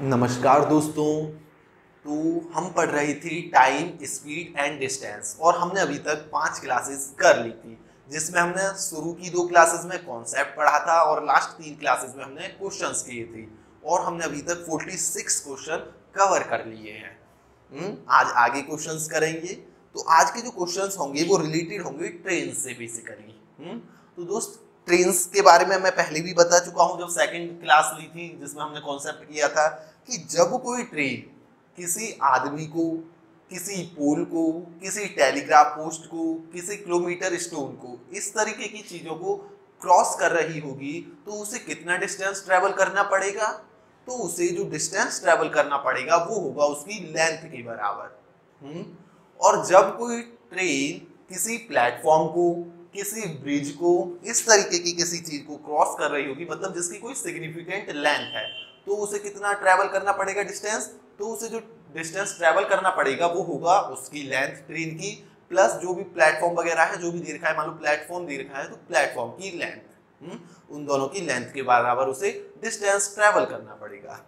नमस्कार दोस्तों। तो हम पढ़ रही थी टाइम, स्पीड एंड डिस्टेंस और हमने अभी तक 5 क्लासेस कर ली थी, जिसमें हमने शुरू की 2 क्लासेस में कॉन्सेप्ट पढ़ा था और लास्ट 3 क्लासेस में हमने क्वेश्चंस किए थे और हमने अभी तक 46 क्वेश्चन कवर कर लिए हैं। आज आगे क्वेश्चंस करेंगे। तो आज के जो क्वेश्चंस होंगे वो रिलेटेड होंगे ट्रेन से बेसिकली। तो दोस्त, ट्रेन्स के बारे में मैं पहले भी बता चुका हूं जब सेकंड क्लास ली थी, जिसमें हमने कॉन्सेप्ट किया था कि जब कोई ट्रेन किसी आदमी को, किसी पोल को, किसी टेलीग्राफ पोस्ट को, किसी किलोमीटर स्टोन को, इस तरीके की चीजों को क्रॉस कर रही होगी तो उसे कितना डिस्टेंस ट्रेवल करना पड़ेगा। तो उसे जो डिस्टेंस ट्रेवल करना पड़ेगा वो होगा उसकी लेंथ के बराबर। और जब कोई ट्रेन किसी प्लेटफॉर्म को, किसी ब्रिज को, इस तरीके की किसी चीज को क्रॉस कर रही होगी, मतलब जिसकी कोई सिग्निफिकेंट लेंथ है, तो उसे कितना ट्रेवल करना पड़ेगा डिस्टेंस। तो उसे जो डिस्टेंस ट्रेवल करना पड़ेगा वो होगा उसकी लेंथ ट्रेन की, प्लस जो भी प्लेटफॉर्म वगैरह है, जो भी दे रखा है, मान लो प्लेटफॉर्म दे रखा है तो प्लेटफॉर्म की लेंथ, उन दोनों की लेंथ के बराबर उसे डिस्टेंस ट्रेवल करना पड़ेगा।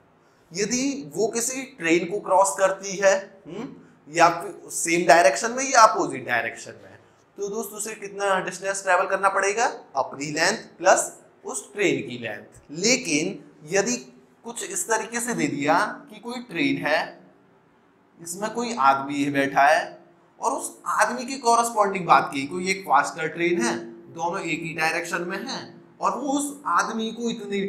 यदि वो किसी ट्रेन को क्रॉस करती है या फिर सेम डायरेक्शन में या अपोजिट डायरेक्शन में, तो दोस्त उसे कितना डिस्टेंस ट्रेवल करना पड़ेगा, अपनी लेंथ प्लस उस ट्रेन की लेंथ। लेकिन यदि कुछ इस तरीके से दे दिया कि कोई ट्रेन है, इसमें कोई आदमी बैठा है और उस आदमी की कॉरस्पॉन्डिंग बात की, कोई एक फास्टर ट्रेन है, दोनों एक ही डायरेक्शन में हैं और वो उस आदमी को इतनी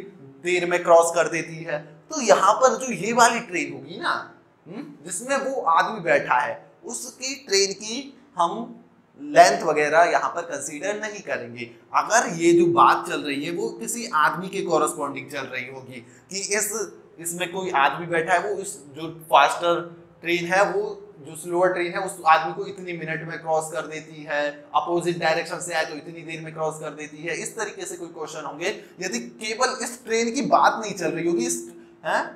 देर में क्रॉस कर देती है, तो यहाँ पर जो ये वाली ट्रेन होगी ना, जिसमें वो आदमी बैठा है, उसकी ट्रेन की हम लेंथ वगैरह यहाँ पर कंसीडर नहीं करेंगे। अगर ये जो बात चल रही है वो किसी आदमी के कॉरस्पॉन्डिंग चल रही होगी कि इसमें कोई आदमी बैठा है, वो इस जो फास्टर ट्रेन है, वो जो स्लोअर ट्रेन है उस आदमी को इतनी मिनट में क्रॉस कर देती है, अपोजिट डायरेक्शन से आए तो इतनी देर में क्रॉस कर देती है, इस तरीके से कोई क्वेश्चन होंगे। यदि केवल इस ट्रेन की बात नहीं चल रही होगी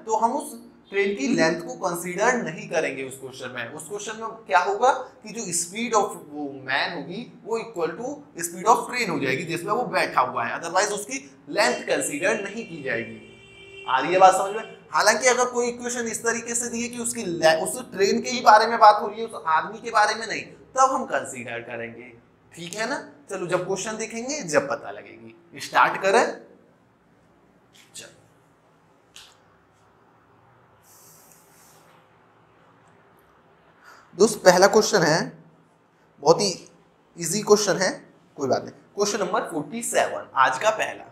तो हम उस ट्रेन की लेंथ को कंसीडर नहीं करेंगे उस क्वेश्चन में। उस क्वेश्चन में क्या होगा कि जो स्पीड ऑफ वो मैन होगी वो equal to speed of train हो जाएगी जिसमें वो बैठा हुआ है, अदरवाइज उसकी लेंथ कंसीडर नहीं की जाएगी। आ रही है बात समझ में? हालांकि अगर कोई इक्वेशन इस तरीके से दी है कि उसकी उस ट्रेन के ही बारे में बात हो रही है, उस आदमी के बारे में नहीं, तब हम कंसीडर करेंगे। ठीक है ना? चलो जब क्वेश्चन देखेंगे जब पता लगेगी। स्टार्ट करें। दोस्त, पहला क्वेश्चन है, बहुत ही इजी क्वेश्चन है, कोई बात नहीं। क्वेश्चन नंबर 47 आज का पहला।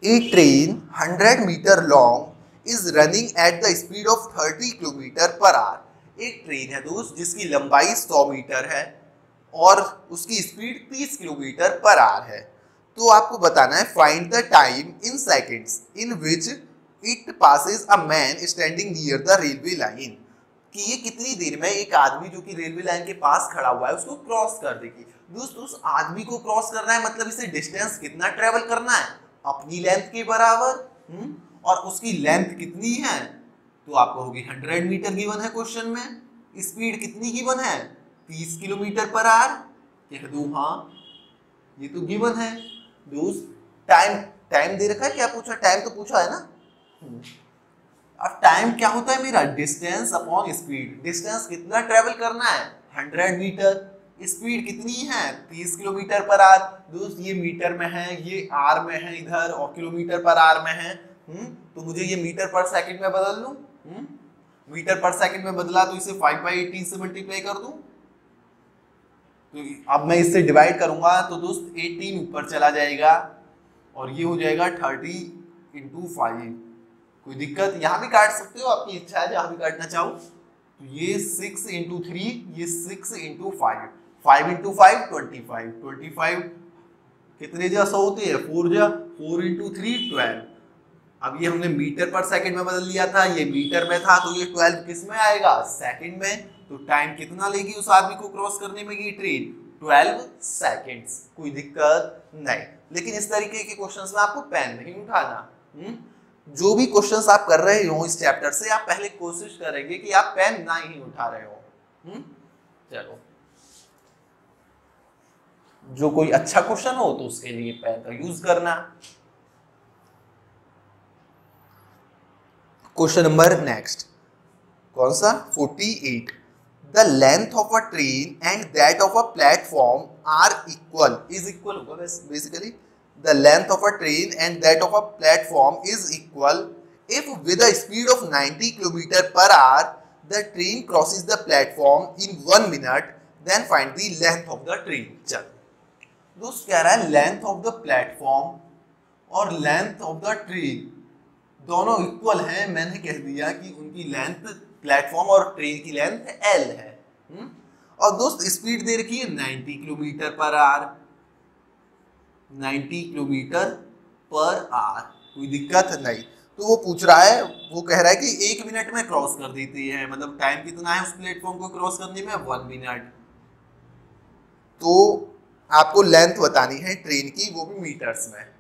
A train 100 metre long is running at the speed of 30 kilometre per hour. एक ट्रेन है दोस्त जिसकी लंबाई 100 मीटर है और उसकी स्पीड 30 किलोमीटर पर आवर है। तो आपको बताना है find the time in seconds in which it passes a man standing near the railway line, कि ये कितनी देर में एक आदमी जो कि रेलवे लाइन के पास खड़ा हुआ है उसको क्रॉस कर देगी। दोस्तों, उस आदमी को क्रॉस करना है मतलब इसे डिस्टेंस कितना ट्रेवल करना है, अपनी लेंथ के बराबर। और उसकी लेंथ कितनी है तो आपको होगी 100 मीटर गिवन है क्वेश्चन में। स्पीड कितनी गिवन है, 30 किलोमीटर पर आवर। कह दो हाँ, ये तो गिवन है। दोस्त, टाइम टाइम दे रखा है, क्या पूछा, टाइम तो पूछा है ना। अब टाइम क्या होता है मेरा, डिस्टेंस अपॉन स्पीड। डिस्टेंस कितना ट्रेवल करना है, 100 मीटर। स्पीड कितनी है, 30 किलोमीटर पर आवर। दोस्त, ये मीटर में है, ये आर में है इधर, और किलोमीटर पर आवर में है। तो मुझे ये मीटर पर सेकंड में बदल लूं। मीटर पर सेकंड में बदला तो इसे 5/18 से मल्टीप्लाई कर दूं। तो अब मैं इससे डिवाइड करूंगा तो दोस्त 18 ऊपर चला जाएगा और ये हो जाएगा 30 × 5। कोई दिक्कत, यहाँ भी काट सकते हो, आपकी इच्छा है जहाँ भी काटना चाहो। तो ये 6 × 3, ये 6 × 5, 5 × 5 25, 25 कितने जा 100 होते हैं, 4 जा, 4 × 3 12। अब ये हमने मीटर पर सेकंड में बदल लिया था, ये मीटर में था, तो ये 12 किस में आएगा, सेकंड में। तो टाइम कितना लेगी उस आदमी को क्रॉस करने में ये ट्रेन, 12 सेकेंड्स। कोई दिक्कत नहीं। लेकिन इस तरीके के क्वेश्चंस में आपको पेन नहीं उठाना। जो भी क्वेश्चंस आप कर रहे हो इस चैप्टर से, आप पहले कोशिश करेंगे कि आप पेन ना ही उठा रहे हो। चलो, जो कोई अच्छा क्वेश्चन हो तो उसके लिए पेन का यूज करना। क्वेश्चन नंबर नेक्स्ट, कौन सा 48, the length of a train and that of a platform are equal, is equal होगा basically, the length of a train and that of a platform is equal if with a speed of 90 kilometre per hour the train crosses the platform in 1 minute, then find the length of the train. चल दोस्त कह रहा है length of the platform और length of the train दोनों equal हैं। मैंने कह दिया कि उनकी लेंथ, प्लेटफॉर्म और ट्रेन की लेंथ L है। और दोस्त स्पीड दे रखी है 90 kilometre per our, 90 kilometre per our, कोई दिक्कत नहीं। तो वो पूछ रहा है, वो कह रहा है कि 1 मिनट में क्रॉस कर देती है, मतलब टाइम कितना है उस प्लेटफॉर्म को क्रॉस करने में, 1 मिनट। तो आपको लेंथ बतानी है ट्रेन की, वो भी मीटर्स में।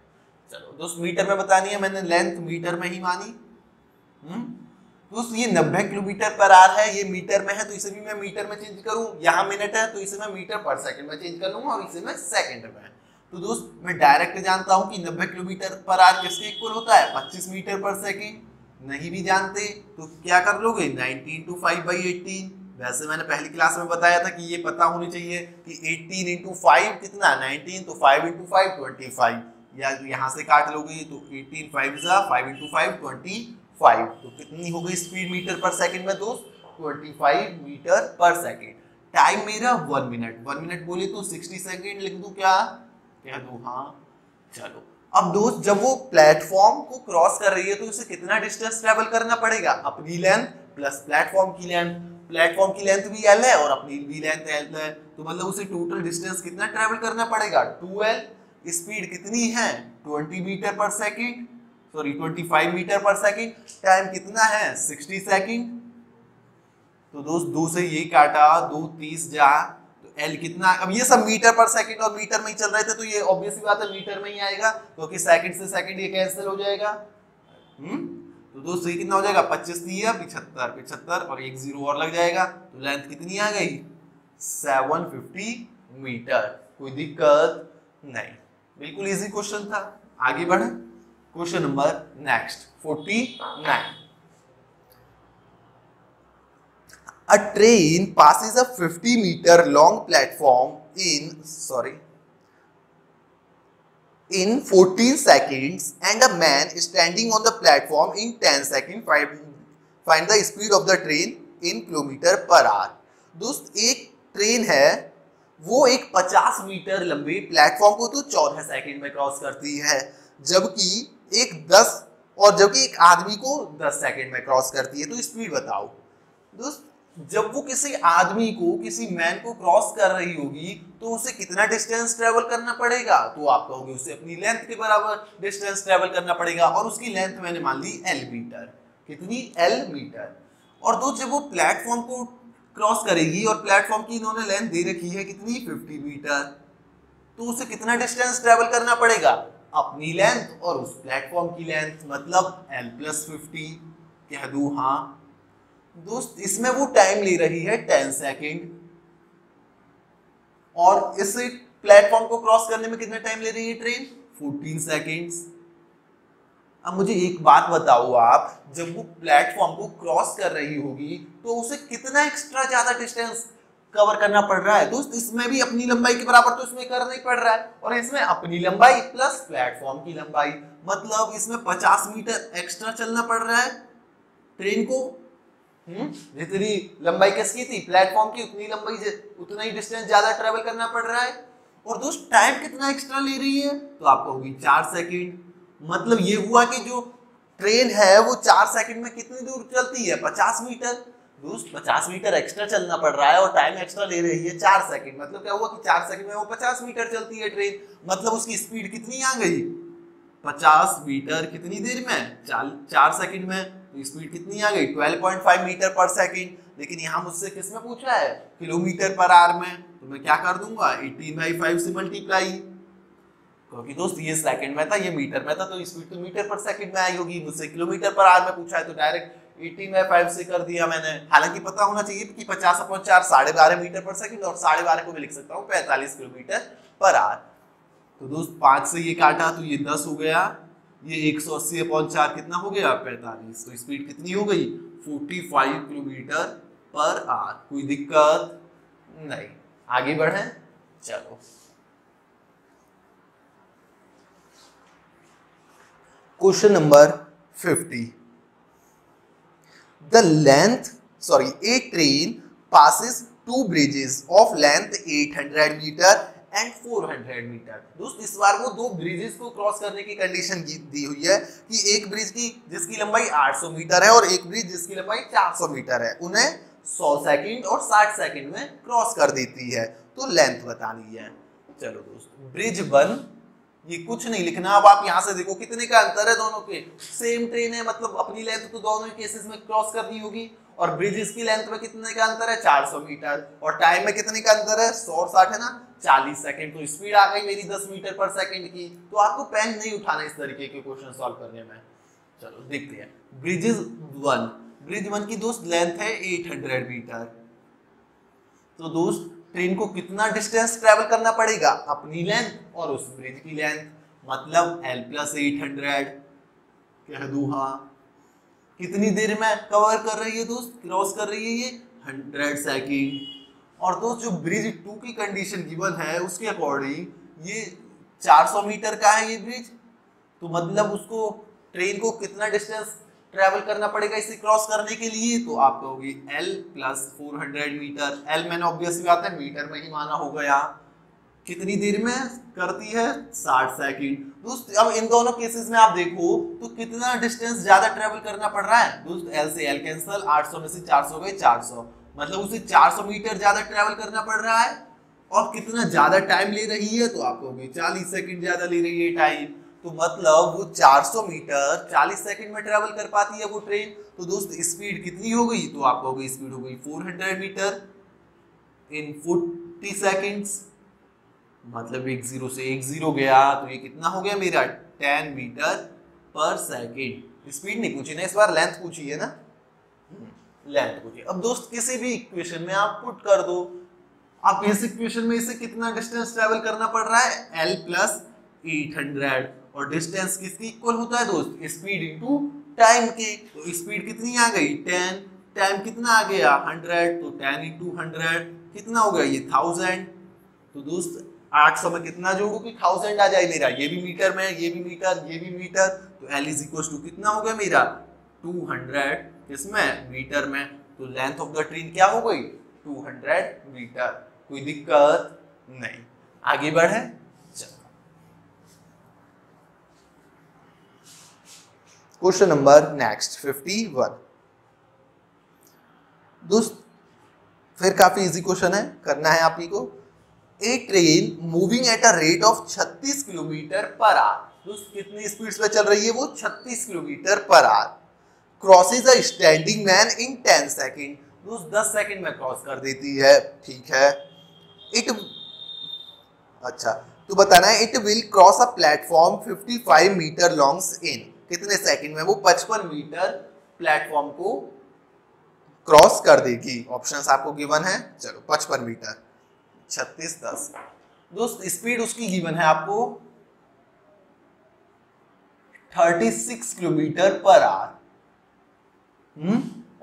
चलो दोस्त मीटर में बतानी है, मैंने लेंथ मीटर में ही मानी। दोस्त ये 90 किलोमीटर पर आवर है, ये मीटर में है तो इसे भी मैं मीटर में चेंज करूं, यहाँ मिनट है तो इसे मैं मीटर पर सेकंड में चेंज कर लूंगा और इसे मैं सेकंड में। तो दोस्त मैं डायरेक्ट जानता हूं कि 90 किलोमीटर पर आवर किसके इक्वल होता है, 25 मीटर पर सेकंड। नहीं भी जानते तो क्या कर लोगे, 90 × 5/18। वैसे मैंने पहली क्लास में बताया था कि ये पता होनी चाहिए कि 18 × 5 कितना, 19, तो 5 × 5 25, या यहाँ से काट लोगे तो 18 5 × 5 25, तो कितनी हो गई स्पीड मीटर पर सेकंड में दोस्त, 25 मीटर पर सेकंड। टाइम मेरा 1 मिनट, 1 मिनट बोले तो 60 सेकंड लिख दूं, क्या कह दूं, हाँ। चलो अब दोस्त जब वो प्लेटफॉर्म को क्रॉस कर रही है तो उसे कितना डिस्टेंस ट्रेवल करना पड़ेगा, अपनी लेंथ प्लस प्लेटफॉर्म की लेंथ। प्लेटफॉर्म की लेंथ भी L है और अपनी भी लेंथ L है, तो मतलब उसे टोटल डिस्टेंस कितना ट्रेवल करना पड़ेगा, 2L। स्पीड कितनी है, 20 metre per second, sorry 25 metre per second. Time कितना है, 60 सेकंड। तो दोस्त 2 से ये काटा, 2 30 जा, तो L कितना, अब ये सब मीटर पर सेकंड और मीटर में ही चल रहे थे तो ये ऑब्वियस बात है मीटर में ही आएगा, क्योंकि सेकंड से सेकंड ये कैंसिल हो जाएगा। तो दोस्त ये कितना हो जाएगा, 25 दिया 75, 75 और एक 0 और लग जाएगा, तो लेंथ कितनी आ गई, 750 मीटर। कोई दिक्कत नहीं, बिल्कुल इजी क्वेश्चन था। आगे बढ़े, question number next 49, a train passes a 50-meter long platform in 14 seconds and a man standing on the platform in 10 seconds. Find the speed of the train in kilometer per hour. दोस्त एक train है, वो एक 50 metre लंबे platform को तो 14 second में cross करती है, जबकि एक आदमी को 10 सेकंड में क्रॉस करती है। तो स्पीड बताओ दोस्त। जब वो किसी आदमी को, किसी मैन को क्रॉस कर रही होगी तो उसे कितना डिस्टेंस ट्रेवल करना पड़ेगा, तो आप कहोगे उसे अपनी लेंथ के बराबर डिस्टेंस ट्रेवल करना पड़ेगा, और उसकी लेंथ मैंने मान ली L मीटर। कितनी, L मीटर। और दोस्त जब वो प्लेटफॉर्म को क्रॉस करेगी और प्लेटफॉर्म की इन्होंने लेंथ दे रखी है कितनी, 50 मीटर, तो उसे कितना डिस्टेंस ट्रेवल करना पड़ेगा, अपनी लेंथ और उस प्लेटफॉर्म की लेंथ, मतलब L + 50। कह दूं, हाँ दोस्त। इसमें वो टाइम ले रही है 10 सेकंड, और इस प्लेटफॉर्म को क्रॉस करने में कितना टाइम ले रही है ट्रेन, 14 सेकंड्स। अब मुझे एक बात बताओ आप, जब वो प्लेटफॉर्म को क्रॉस कर रही होगी तो उसे कितना एक्स्ट्रा ज्यादा डिस्टेंस कवर करना पड़ रहा है दोस्त। इसमें भी अपनी लंबाई के बराबर तो इसमें करना ही पड़ रहा है, और इसमें अपनी लंबाई प्लस प्लेटफॉर्म की लंबाई, मतलब इसमें 50 मीटर एक्स्ट्रा चलना पड़ रहा है ट्रेन को। जितनी लंबाई किसकी थी, प्लेटफॉर्म की, उतनी लंबाई, उतना ही डिस्टेंस ज्यादा ट्रेवल करना पड़ रहा है। और दोस्त टाइम कितना एक्स्ट्रा ले रही है, तो आपको होगी 4 सेकंड। मतलब ये हुआ कि जो ट्रेन है वो 4 सेकंड में कितनी दूर चलती है, 50 मीटर। दोस्त 50 मीटर एक्स्ट्रा चलना पड़ रहा है और टाइम एक्स्ट्रा ले रही है 4 सेकंड। मतलब क्या हुआ कि 4 सेकंड में वो 50 मीटर चलती है ट्रेन, मतलब उसकी स्पीड कितनी आ गई, 50 मीटर कितनी देर में, 4 सेकंड में। तो स्पीड कितनी आ गई, 12.5 मीटर पर सेकंड। लेकिन यहाँ मुझसे किस में पूछा है, किलोमीटर पर आवर में, तो मैं क्या कर दूंगा, 18/5 से मल्टीप्लाई, क्योंकि दोस्त ये सेकंड में था, ये मीटर में था, तो स्पीड तो मीटर पर सेकंड में आई होगी। मुझसे किलोमीटर पर आवर में पूछा है तो डायरेक्ट 18/5 से कर दिया मैंने। हालांकि पता होना चाहिए कि 50/4 12.5 मीटर पर सेकंड, और 12.5 को मैं लिख सकता हूँ 45 किलोमीटर पर आवर। तो दोस्त 5 से ये काटा तो ये 10 हो गया, ये 180/4 कितना हो गया 45, तो स्पीड कितनी हो गई 45 किलोमीटर पर आवर। कोई दिक्कत नहीं, आगे बढ़े। चलो question number 50। The length a train passes two bridges of length 800 metre and 400 metre. दोस्त इस बार वो दो ब्रिजेस को क्रॉस करने की कंडीशन दी हुई है कि एक ब्रिज की जिसकी लंबाई 800 मीटर है और एक ब्रिज जिसकी लंबाई 400 मीटर है, उन्हें 100 सेकंड और 60 सेकंड में क्रॉस कर देती है, तो लेंथ बतानी है। चलो दोस्त ब्रिज 1, ये कुछ नहीं लिखना। अब आप यहां से देखो कितने का अंतर है दोनों के, सेम ट्रेन है, मतलब अपनी लेंथ तो दोनों ही केसेस में क्रॉस करनी होगी। और ब्रिज की लेंथ में कितने का अंतर है 400 मीटर, और टाइम में कितने का अंतर है 100 और 60 है ना 40 सेकंड। तो स्पीड आ गई मेरी 10 मीटर पर सेकंड की। तो आपको पेन नहीं उठाना इस तरीके के क्वेश्चन सॉल्व करने में। चलो देखते हैं ब्रिज 1। ब्रिज 1 की दोस्त लेंथ है 800 मीटर। तो दोस्त ट्रेन को कितना डिस्टेंस ट्रेवल करना पड़ेगा, अपनी लेंथ और उस ब्रिज की लेंथ, मतलब L + 800 कह दूं। हाँ, कितनी देर में कवर कर रही है दोस्त, क्रॉस कर रही है ये 100 सेकंड। और दोस्त जो ब्रिज 2 की कंडीशन गिवन है उसके अकॉर्डिंग ये 400 मीटर का है ये ब्रिज, तो मतलब उसको ट्रेन को कितना डिस्टेंस ट्रेवल करना पड़ेगा इसे क्रॉस करने के लिए, तो आपका होगी L + 400 मीटर। L मैंने ऑब्वियसली बात है मीटर में ही माना होगा यहाँ। कितनी देर में करती है 60 सेकंड। दोस्त अब इन दोनों केसेस में आप देखो तो कितना डिस्टेंस ज्यादा ट्रेवल करना पड़ रहा है दोस्त, L से L कैंसिल, 800 में से 400 गए 400, मतलब उसे 400 मीटर ज्यादा ट्रेवल करना पड़ रहा है। और कितना ज्यादा टाइम ले रही है, तो आपको होगी 40 सेकंड ज्यादा ले रही है टाइम। तो मतलब वो 400 मीटर 40 सेकंड में ट्रेवल कर पाती है वो ट्रेन। तो दोस्त स्पीड कितनी हो गई, तो आपको हो गई स्पीड हो गई 400 मीटर इन 40 सेकंड्स, मतलब 10 से 10 गया, तो ये कितना हो गया मेरा 10 मीटर पर सेकंड। स्पीड नहीं पूछी ना इस बार, लेंथ पूछी है ना, लेंथ पूछी। अब दोस्त किसी भी इक्वेशन में आप पुट कर दो, आप इस इक्वेशन में इसे कितना डिस्टेंस ट्रेवल करना पड़ रहा है L + 800, और डिस्टेंस किसकी इक्वल होता है दोस्त, स्पीड इनटू टाइम के। तो स्पीड कितनी आ गई 10, टाइम कितना आ गया 100, तो 10 × 100 कितना हो गया ये 1000। तो दोस्त 800 में कितना जोड़ू कि 1000 आ जाए मेरा, ये भी मीटर में, ये भी मीटर, ये भी मीटर, तो L = कितना हो गया मेरा 200 किसमें मीटर में। तो लेंथ ऑफ द ट्रेन क्या हो गई 200 मीटर। कोई दिक्कत नहीं, आगे बढ़े। Question number next 51। दोस्त फिर काफी इजी क्वेश्चन है, करना है आप ही को। A train moving at a rate of 36 kilometre per hour. दोस्त कितनी स्पीड पे चल रही है वो 36 kilometre per our. Crosses a standing man in 10 second. दोस्त 10 सेकंड में क्रॉस कर देती है, ठीक है। इट अच्छा तो बताना है it will cross a platform 55 metre long in कितने सेकंड में, वो 55 मीटर प्लेटफॉर्म को क्रॉस कर देगी। ऑप्शंस आपको गिवन है। चलो 55 मीटर 36 10। दोस्त स्पीड उसकी गिवन है आपको 36 किलोमीटर पर आवर।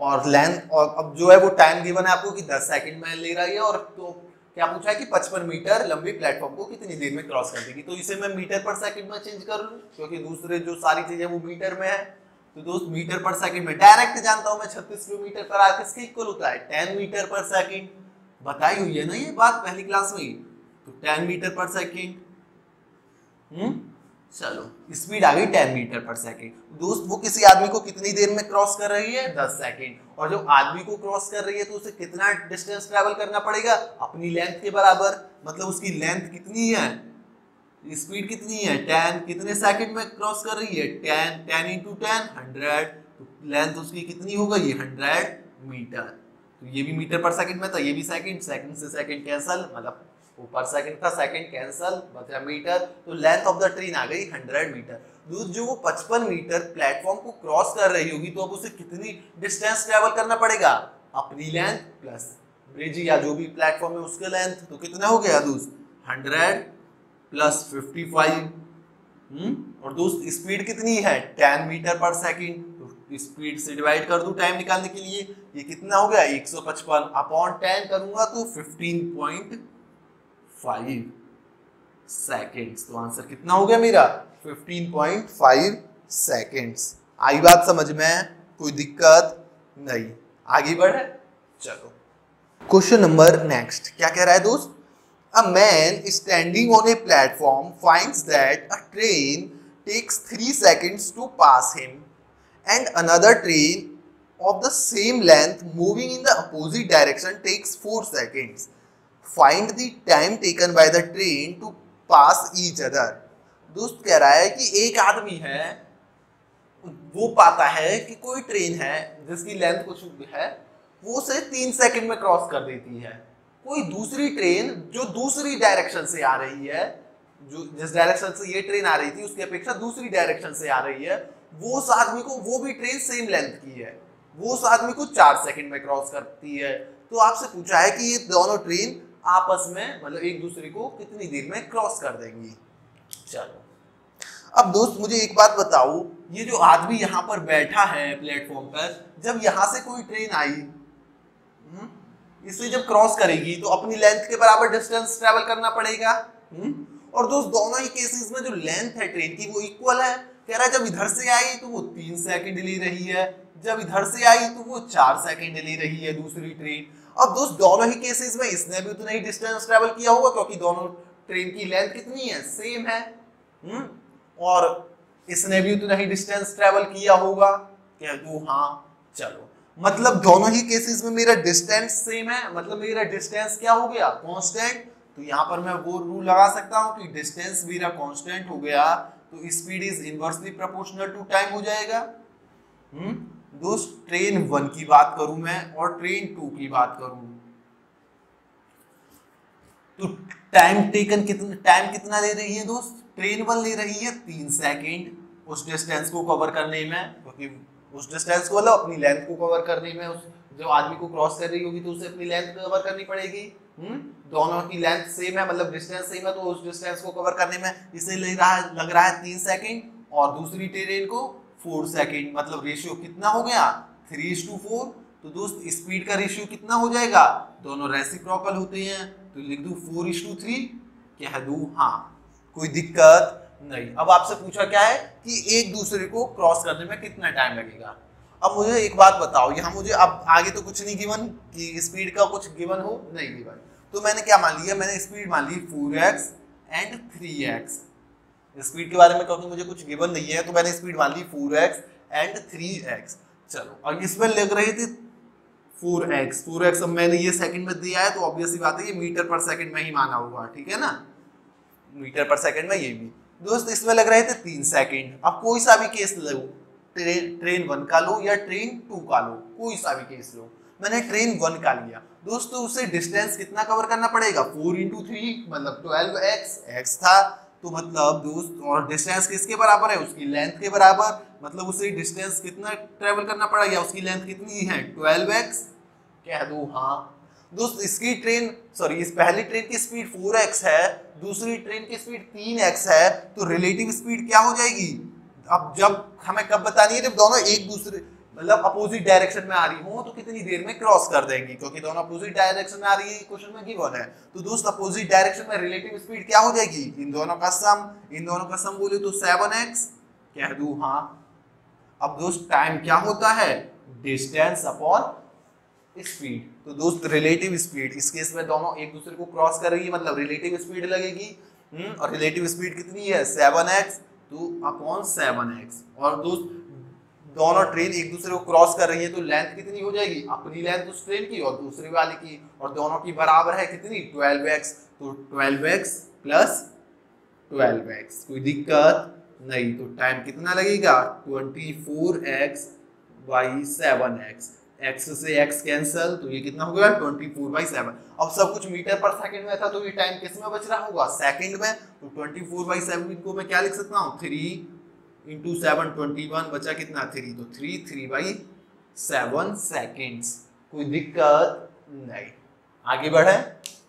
और लेंथ, और अब जो है वो टाइम गिवन है आपको कि 10 सेकंड में ले रही है। और तो क्या पूछा है कि 55 मीटर लंबी प्लेटफॉर्म को कितनी देर में क्रॉस कर देगी। तो इसे मैं मीटर पर सेकंड में चेंज कर लूं क्योंकि दूसरे जो सारी चीजें वो मीटर में है। तो दोस्त मीटर पर सेकंड में डायरेक्ट जानता हूं मैं 36 किलोमीटर पर आवर किसके इक्वल होता है 10 मीटर पर सेकंड। बताई हुई है ना ये बात पहली क्लास में ही। तो 10 मीटर पर सेकंड। चलो स्पीड आ गई 10 मीटर पर सेकंड। दोस्त वो किसी आदमी को कितनी देर में क्रॉस कर रही है 10 सेकंड। और जो आदमी को क्रॉस कर रही है तो उसे कितना डिस्टेंस ट्रेवल करना पड़ेगा अपनी लेंथ के बराबर। मतलब उसकी लेंथ कितनी है, स्पीड कितनी है 10, कितने सेकंड में क्रॉस कर रही है 10, 10 × 10 100। तो लेंथ उसकी कितनी हो गई 100 मीटर। तो ये भी मीटर पर सेकंड में था, ये भी सेकंड, सेकंड से सेकंड कैंसल, मतलब पर सेकंड था सेकंड कैंसल, बचा मीटर। तो लेंथ ऑफ द ट्रेन आ गई 100 मीटर। जो वो 55 मीटर प्लेटफॉर्म को क्रॉस कर रही होगी तो अब उसे कितनी डिस्टेंस ट्रेवल करना पड़ेगा अपनी लेंथ प्लस ब्रिज या जो भी प्लेटफॉर्म है उसके लेंथ। तो कितना हो गया दोस्त 100 + 55 और दोस्त स्पीड कितनी है 10 मीटर पर सेकंड, तो स्पीड से डिवाइड कर दूं टाइम निकालने के लिए, ये कितना हो गया 155 अपॉन 10 करूंगा तो 15.5 सेकेंड्स। तो आंसर कितना हो गया मेरा 15.5 सेकेंड्स। आई बात समझ में, कोई दिक्कत नहीं, आगे बढ़े। चलो क्वेश्चन नंबर नेक्स्ट क्या कह रहा है दोस्त, A man standing on a platform finds that a train takes 3 seconds to pass him and another train of the same length moving in the opposite direction takes 4 seconds. Find the time taken by the train to pass each other. दोस्त कह रहा है कि एक आदमी है, वो पाता है कि कोई ट्रेन है जिसकी लेंथ कुछ है, वो उसे 3 सेकंड में क्रॉस कर देती है। कोई दूसरी ट्रेन जो दूसरी डायरेक्शन से आ रही है, जो जिस डायरेक्शन से ये ट्रेन आ रही थी उसकी अपेक्षा दूसरी डायरेक्शन से आ रही है, वो उस आदमी को, वो भी ट्रेन सेम लेंथ की है, वो उस आदमी को 4 सेकंड में क्रॉस करती है। तो आपसे पूछा है कि ये दोनों ट्रेन आपस में मतलब एक दूसरे को कितनी देर में क्रॉस कर देंगी। चलो अब दोस्त मुझे एक बात बताओ, ये जो आदमी यहाँ पर बैठा है प्लेटफॉर्म पर, जब यहाँ से कोई ट्रेन आई इसे जब क्रॉस करेगी तो अपनी लेंथ के बराबर डिस्टेंस ट्रेवल करना पड़ेगा। और दोस्त दोनों ही केसेस में जो लेंथ है ट्रेन की वो इक्वल है। कह रहा है जब इधर से आई तो वो 3 सेकंड ले रही है, जब इधर से आई तो वो 4 सेकंड ले रही है दूसरी ट्रेन। अब दोस्त दोनों ही केसेस में इसने भी उतना ही डिस्टेंस ट्रेवल किया होगा क्योंकि दोनों ट्रेन की लेंथ कितनी है, सेम है। और इसने भी उतना ही डिस्टेंस ट्रेवल किया होगा। कह दो हाँ। चलो मतलब दोनों ही केसेस में मेरा डिस्टेंस सेम है, मतलब मेरा डिस्टेंस क्या हो गया कांस्टेंट। तो यहाँ पर मैं वो रूल लगा सकता हूँ कि डिस्टेंस मेरा कांस्टेंट हो गया तो speed is inversely proportional to time हो जाएगा। दोस्त ट्रेन 1 की बात करूं मैं और ट्रेन 2 की बात करूं तो टाइम कितना ले रही है दोस्त, ट्रेन 1 ले रही है 3 सेकंड उस डिस्टेंस को कवर करने में, क्योंकि उस डिस्टेंस को मतलब अपनी लेंथ को कवर करने में, उस जो आदमी को क्रॉस कर रही होगी तो उसे अपनी लेंथ कवर करनी पड़ेगी। दोनों की लेंथ सेम है मतलब डिस्टेंस सेम है, तो उस डिस्टेंस को कवर करने में इसे लग रहा है 3 सेकंड और दूसरी ट्रेन को 4 सेकंड। मतलब रेशियो कितना हो गया 3:4। तो दोस्त स्पीड का रेशियो कितना हो जाएगा, दोनों रेसिप्रोकल होते हैं तो लिख दूं 4:3। कह दूं हाँ, कोई दिक्कत नहीं। अब आपसे पूछा क्या है कि एक दूसरे को क्रॉस करने में कितना टाइम लगेगा। अब मुझे एक बात बताओ, यहाँ मुझे अब आगे तो कुछ नहीं गिवन कि स्पीड का कुछ गिवन हो, नहीं गिवन, तो मैंने क्या मान लिया, मैंने स्पीड मान ली 4x एंड 3x। स्पीड के बारे में क्योंकि मुझे कुछ गिवन नहीं है तो मैंने स्पीड मान ली 4x एंड 3x। चलो और इसमें लग रही थी 4x। अब मैंने ये सेकंड में दिया है तो ऑब्वियस सी बात है ये मीटर पर सेकंड में ही माना होगा, ठीक है ना, मीटर पर सेकंड में। ये भी दोस्त इसमें लग रहे थे 3 सेकंड। अब कोई सा भी केस लो, ट्रेन 1 का लो या ट्रेन 2 का लो, कोई सा भी केस लो। मैंने ट्रेन 1 का लिया दोस्तों, उसे डिस्टेंस कितना कवर करना पड़ेगा 4 × 3 मतलब 12x, x था तो मतलब दोस्त, और डिस्टेंस किसके बराबर है उसकी लेंथ के बराबर, मतलब उसे डिस्टेंस कितना ट्रेवल करना पड़ेगा, उसकी लेंथ कितनी है 12x। कह दो हाँ। दोस्त इसकी इस पहली ट्रेन की स्पीड 4x है, दूसरी ट्रेन की स्पीड 3x है, तो रिलेटिव स्पीड क्या हो जाएगी। अब जब हमें कब बतानी है, जब दोनों एक दूसरे मतलब अपोजिट डायरेक्शन में आ रही हो तो कितनी देर में क्रॉस कर देंगी, क्योंकि दोनों अपोजिट डायरेक्शन में आ रही है क्वेश्चन में गिवन है। तो दोस्त अपोजिट डायरेक्शन में रिलेटिव स्पीड क्या हो जाएगी, इन दोनों का सम बोले तो 7x। कह दूं हाँ। अब दोस्त टाइम क्या होता है, डिस्टेंस अपॉन स्पीड। तो दोस्त रिलेटिव स्पीड, इस केस में दोनों एक दूसरे को क्रॉस कर रही है मतलब रिलेटिव स्पीड लगेगी। और रिलेटिव स्पीड कितनी है 7x तो अपॉन 7x। और दोस्त दोनों ट्रेन एक दूसरे को क्रॉस कर रही है तो लेंथ कितनी हो जाएगी, अपनी लेंथ उस ट्रेन की और दूसरी वाली की, और दोनों की बराबर है कितनी 12x। तो 12x प्लस 12x, कोई दिक्कत नहीं। तो टाइम कितना लगेगा 24x बाई 7x। x से x कैंसल तो ये कितना हो गया 24/7। अब सब कुछ मीटर पर सेकंड में था तो ये टाइम किस में बच रहा होगा, सेकंड में। तो 24/7 को मैं क्या लिख सकता हूँ 3 × 7 21, बचा कितना 3, तो 3/7 सेकेंड्स। कोई दिक्कत नहीं, आगे बढ़े।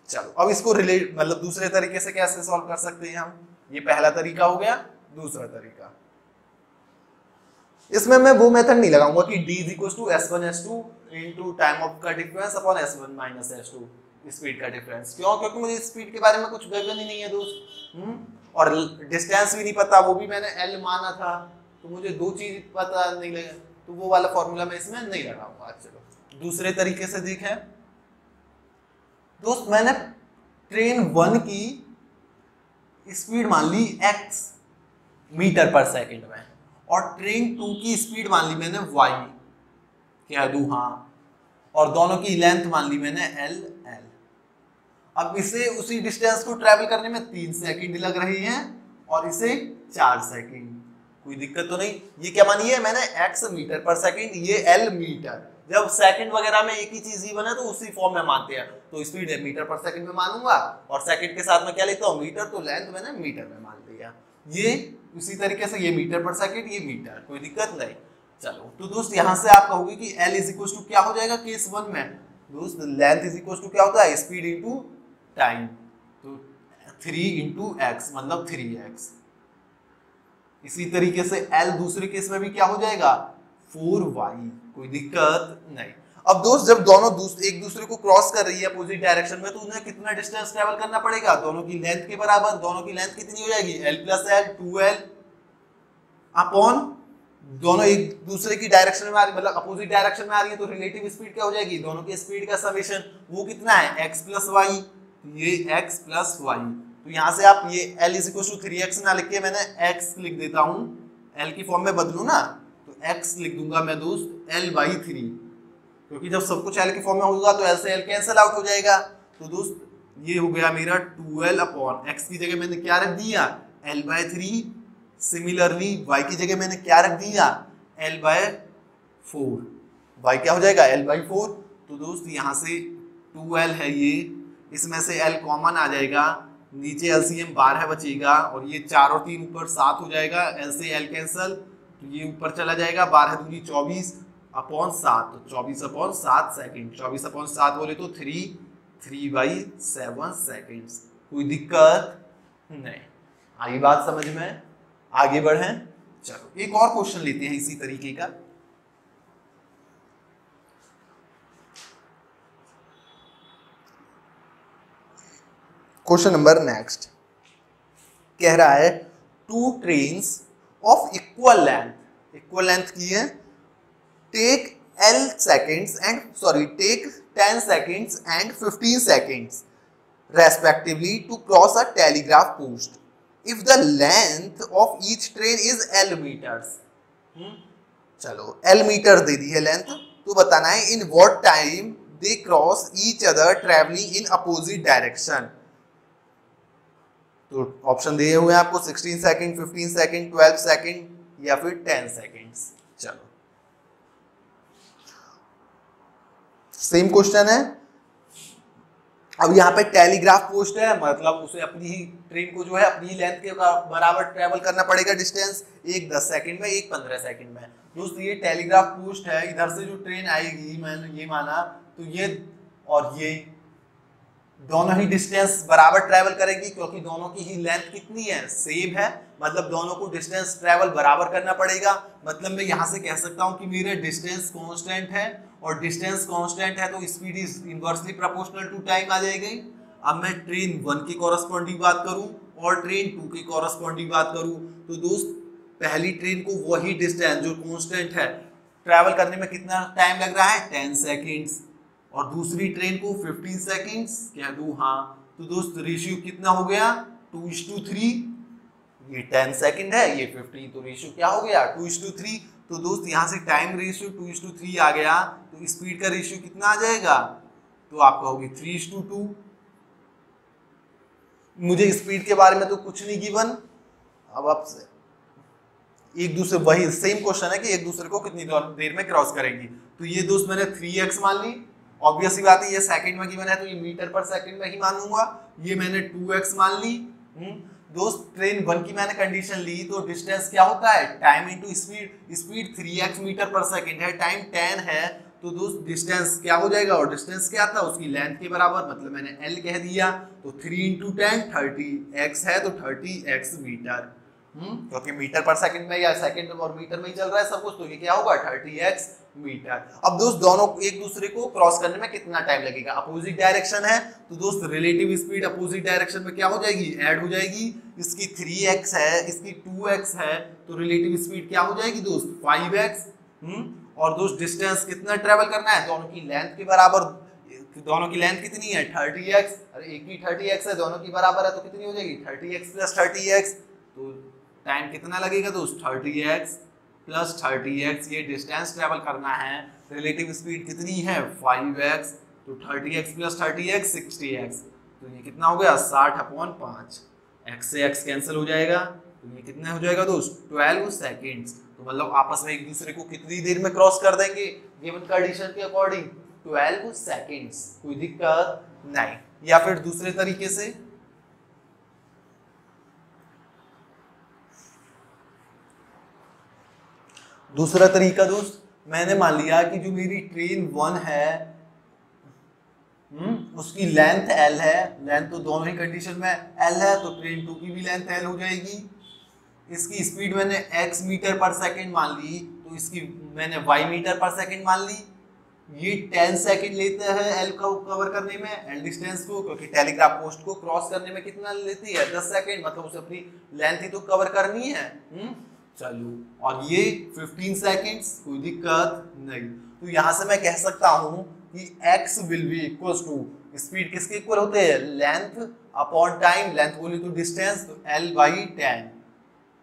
चलो अब इसको रिलेट मतलब दूसरे तरीके से कैसे सॉल्व कर सकते हैं हम, ये पहला तरीका हो गया। दूसरा तरीका, इसमें मैं वो मेथड नहीं लगाऊंगा कि d = S1 S2 into time of का difference upon S1 - S2 speed का डिफरेंस। क्यों? क्योंकि मुझे स्पीड के बारे में कुछ गगन ही नहीं है दोस्त। और डिस्टेंस भी नहीं पता, वो भी मैंने L माना था, तो मुझे दो चीज पता नहीं लगे, तो वो वाला फॉर्मूला मैं इसमें नहीं लगाऊंगा। चलो दूसरे तरीके से देखें दोस्त, मैंने ट्रेन 1 की स्पीड मान ली x मीटर पर सेकंड में और ट्रेन 2 की स्पीड मान ली मैंने y, कह दूं हाँ, और दोनों की लेंथ मान ली मैंने l। अब इसे उसी डिस्टेंस को ट्रैवल करने में 3 सेकंड लग रही हैं और इसे 4 सेकंड, कोई दिक्कत तो नहीं। ये क्या मानी है मैंने, x मीटर पर सेकंड, ये l मीटर। जब सेकंड वगैरह में एक ही चीज ही बना तो उसी फॉर्म में मानते हैं, तो स्पीड है मीटर पर सेकंड में मानूंगा और सेकंड के साथ में क्या लेता हूँ, मीटर, तो लेंथ मैंने मीटर में मान लिया। ये उसी तरीके से ये मीटर पर सेकंड, ये मीटर, कोई दिक्कत नहीं। चलो तो दोस्त यहाँ से आप कहोगे कि L = क्या हो जाएगा केस 1 में दोस्त, लेंथ = क्या होता है, स्पीड इंटू टाइम, तो 3 × x मतलब 3x। इसी तरीके से L दूसरे केस में भी क्या हो जाएगा, 4y, कोई दिक्कत नहीं। अब दोस्त जब दोनों एक दूसरे को क्रॉस कर रही है अपोजिट डायरेक्शन में, तो उन्हें कितना डिस्टेंस ट्रेवल करना पड़ेगा, दोनों की लेंथ के बराबर। दोनों की लेंथ कितनी हो जाएगी, L + L 2L अपॉन दोनों एक दूसरे की डायरेक्शन में आ रही, मतलब अपोजिट डायरेक्शन में आ रही है, तो रिलेटिव स्पीड क्या हो जाएगी, दोनों की स्पीड का समेशन, वो कितना है x + y, ये x + y। तो यहाँ से आप ये L = 3x ना लिख के मैंने x लिख देता हूँ, L की फॉर्म में बदलू ना, तो x लिख दूंगा मैं दोस्त L/3, क्योंकि जब सब कुछ L की फॉर्म में होगा तो L से L कैंसिल आउट हो जाएगा। तो दोस्त ये हो गया मेरा 2L अपॉन x की जगह मैंने क्या रख दिया, L/3। सिमिलरली y की जगह मैंने क्या रख दिया, L/4। y क्या हो जाएगा, L/4। तो दोस्त यहाँ से 2L है ये, इसमें से L कॉमन आ जाएगा, नीचे LCM 12 बचेगा और ये 4 और 3 ऊपर 7 हो जाएगा, L से L कैंसल, तो ये ऊपर चला जाएगा, 12 दूनी 24 अपॉन 7, तो 24/7 सेकंड, 24/7 बोले तो 3/7 सेकंड्स। कोई दिक्कत नहीं, आई बात समझ में? आगे बढ़ें। चलो एक और क्वेश्चन लेते हैं इसी तरीके का। क्वेश्चन नंबर नेक्स्ट कह रहा है, 2 ट्रेन्स ऑफ इक्वल लेंथ की है, take 10 seconds and 15 seconds respectively to cross a telegraph post if the length of each train is L meters। चलो L मीटर दे दी है लेंथ, तो बताना है in what time they cross each other traveling in opposite direction। तो option दिए हुए हैं आपको 16 सेकंड, 15 सेकंड, 12 सेकंड या फिर 10 सेकंड्स। चलो सेम क्वेश्चन है। अब यहाँ पे टेलीग्राफ पोस्ट है, मतलब उसे अपनी ही ट्रेन को जो है अपनी लेंथ के बराबर ट्रेवल करना पड़ेगा डिस्टेंस, एक 10 सेकंड में, एक 15 सेकंड में। दोस्त ये टेलीग्राफ पोस्ट है, इधर से जो ट्रेन आएगी, मैंने ये माना, तो ये और ये दोनों ही डिस्टेंस बराबर ट्रेवल करेगी, क्योंकि दोनों की ही लेंथ कितनी है, सेम है, मतलब दोनों को डिस्टेंस ट्रेवल बराबर करना पड़ेगा। मतलब मैं यहाँ से कह सकता हूँ कि मेरे डिस्टेंस कांस्टेंट है, और डिस्टेंस कांस्टेंट है तो speed is inversely proportional to time आ जाएगी। अब मैं ट्रेन 1 की कॉरस्पॉन्डिंग बात करूँ और ट्रेन 2 की कॉरस्पॉन्डिंग बात करूँ, तो दोस्त पहली ट्रेन को वही डिस्टेंस जो कांस्टेंट है ट्रेवल करने में कितना टाइम लग रहा है, 10 सेकेंड्स, और दूसरी ट्रेन को 15 सेकेंड्स कह दूं, हाँ। तो दोस्त रेशियो कितना हो गया, 2:3, ये 10 सेकेंड है, ये 15, तो रेशियो क्या हो गया, 2:3। तो दोस्त यहाँ से टाइम रेशियो 2:3 आ गया, तो स्पीड का रेशियो कितना आ जाएगा, तो आपका होगी 3:2। मुझे स्पीड के बारे में तो कुछ नहीं गिवन। अब आपसे एक दूसरे, वही सेम क्वेश्चन है कि एक दूसरे को कितनी देर में क्रॉस करेंगी। तो ये दोस्त मैंने 3x मान ली, ऑब्वियस ही बात है, ये सेकंड में गिवन है तो ये मीटर पर सेकंड में ही मानूंगा। ये मैंने 2x मान ली। दोस्त ट्रेन 1 की मैंने कंडीशन ली, तो डिस्टेंस क्या होता है, time into speed. Speed 3x metre per second है, टाइम 10 है, तो दोस्त डिस्टेंस क्या हो जाएगा, और डिस्टेंस क्या था, उसकी लेंथ के बराबर, मतलब मैंने l कह दिया, तो 3 × 10 30x है, तो 30x मीटर। क्योंकि मीटर पर सेकंड में या सेकंड और मीटर में ही चल रहा है सब कुछ, तो ये क्या होगा 30x मीटर। अब दोस्त दोनों एक दूसरे को क्रॉस करने में कितना टाइम लगेगा, अपोजिट डायरेक्शन है तो दोस्त रिलेटिव स्पीड अपोजिट डायरेक्शन में क्या हो जाएगी, ऐड हो जाएगी। इसकी 3x है, इसकी 2x है, तो रिलेटिव स्पीड क्या हो जाएगी दोस्त 5x। और दोस्त डिस्टेंस कितना ट्रेवल करना है, दोनों की लेंथ के बराबर, दोनों की लेंथ कितनी है 30x, अरे एक ही 30x है, दोनों की बराबर है तो कितनी हो जाएगी 30x प्लस 30x। तो टाइम कितना लगेगा दोस्त 30x प्लस 30x, ये डिस्टेंस ट्रेवल करना है। रिलेटिव स्पीड कितनी है 5x, तो 30x प्लस 30x 60x, तो ये कितना हो गया 60/5, x से x कैंसिल हो जाएगा, तो ये कितना हो जाएगा दोस्त 12 सेकेंड्स। तो मतलब आपस में एक दूसरे को कितनी देर में क्रॉस कर देंगे गिवन कंडीशन के अकॉर्डिंग 12 सेकेंड्स, कोई दिक्कत नहीं। या फिर दूसरे तरीके से, दूसरा तरीका दोस्त, मैंने मान लिया कि जो मेरी ट्रेन 1 है उसकी लेंथ L है, लेंथ तो दोनों ही कंडीशन में L है, तो ट्रेन 2 की भी लेंथ L हो जाएगी। इसकी स्पीड मैंने x मीटर पर सेकंड मान ली, तो इसकी मैंने y मीटर पर सेकंड मान ली। ये 10 सेकंड लेते हैं L को कवर करने में, L डिस्टेंस को, क्योंकि टेलीग्राफ पोस्ट को क्रॉस करने में कितना लेती है 10 सेकंड, मतलब उसे अपनी लेंथ ही तो कवर करनी है। चलो, और ये 15 सेकंड्स, कोई दिक्कत नहीं। तो यहां से मैं कह सकता हूं कि x will be equal to, speed किसके इक्वल होते हैं लेंथ अपॉन टाइम, लेंथ बोली तो डिस्टेंस, तो L/10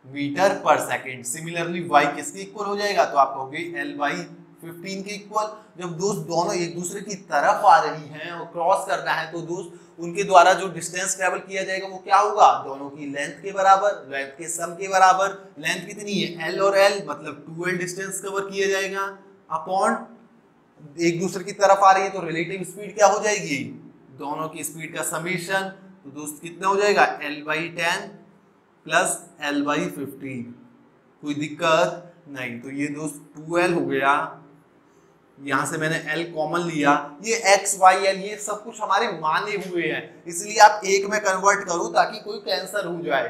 metre per second. Similarly y किसके इक्वल हो जाएगा, तो आप कहोगे L/15 के इक्वल। जब दोस्त दोनों एक दूसरे की तरफ आ रही हैं और क्रॉस करना है, तो दोस्त उनके द्वारा जो डिस्टेंस ट्रेवल किया जाएगा वो क्या होगा, दोनों की लेंथ के बराबर, लेंथ के सम के बराबर। लेंथ कितनी है L और L, मतलब 2L डिस्टेंस कवर किया जाएगा, अपॉन एक दूसरे की तरफ आ रही है तो रिलेटिव स्पीड क्या हो जाएगी, दोनों की स्पीड का समेशन। तो दोस्त कितना हो जाएगा L/10 प्लस L/15, कोई दिक्कत नहीं। तो ये दोस्त 2L हो गया, यहां से मैंने L कॉमन लिया, ये x y L ये सब कुछ हमारे माने हुए हैं, इसलिए आप एक में कन्वर्ट करो ताकि कोई कैंसर हो जाए।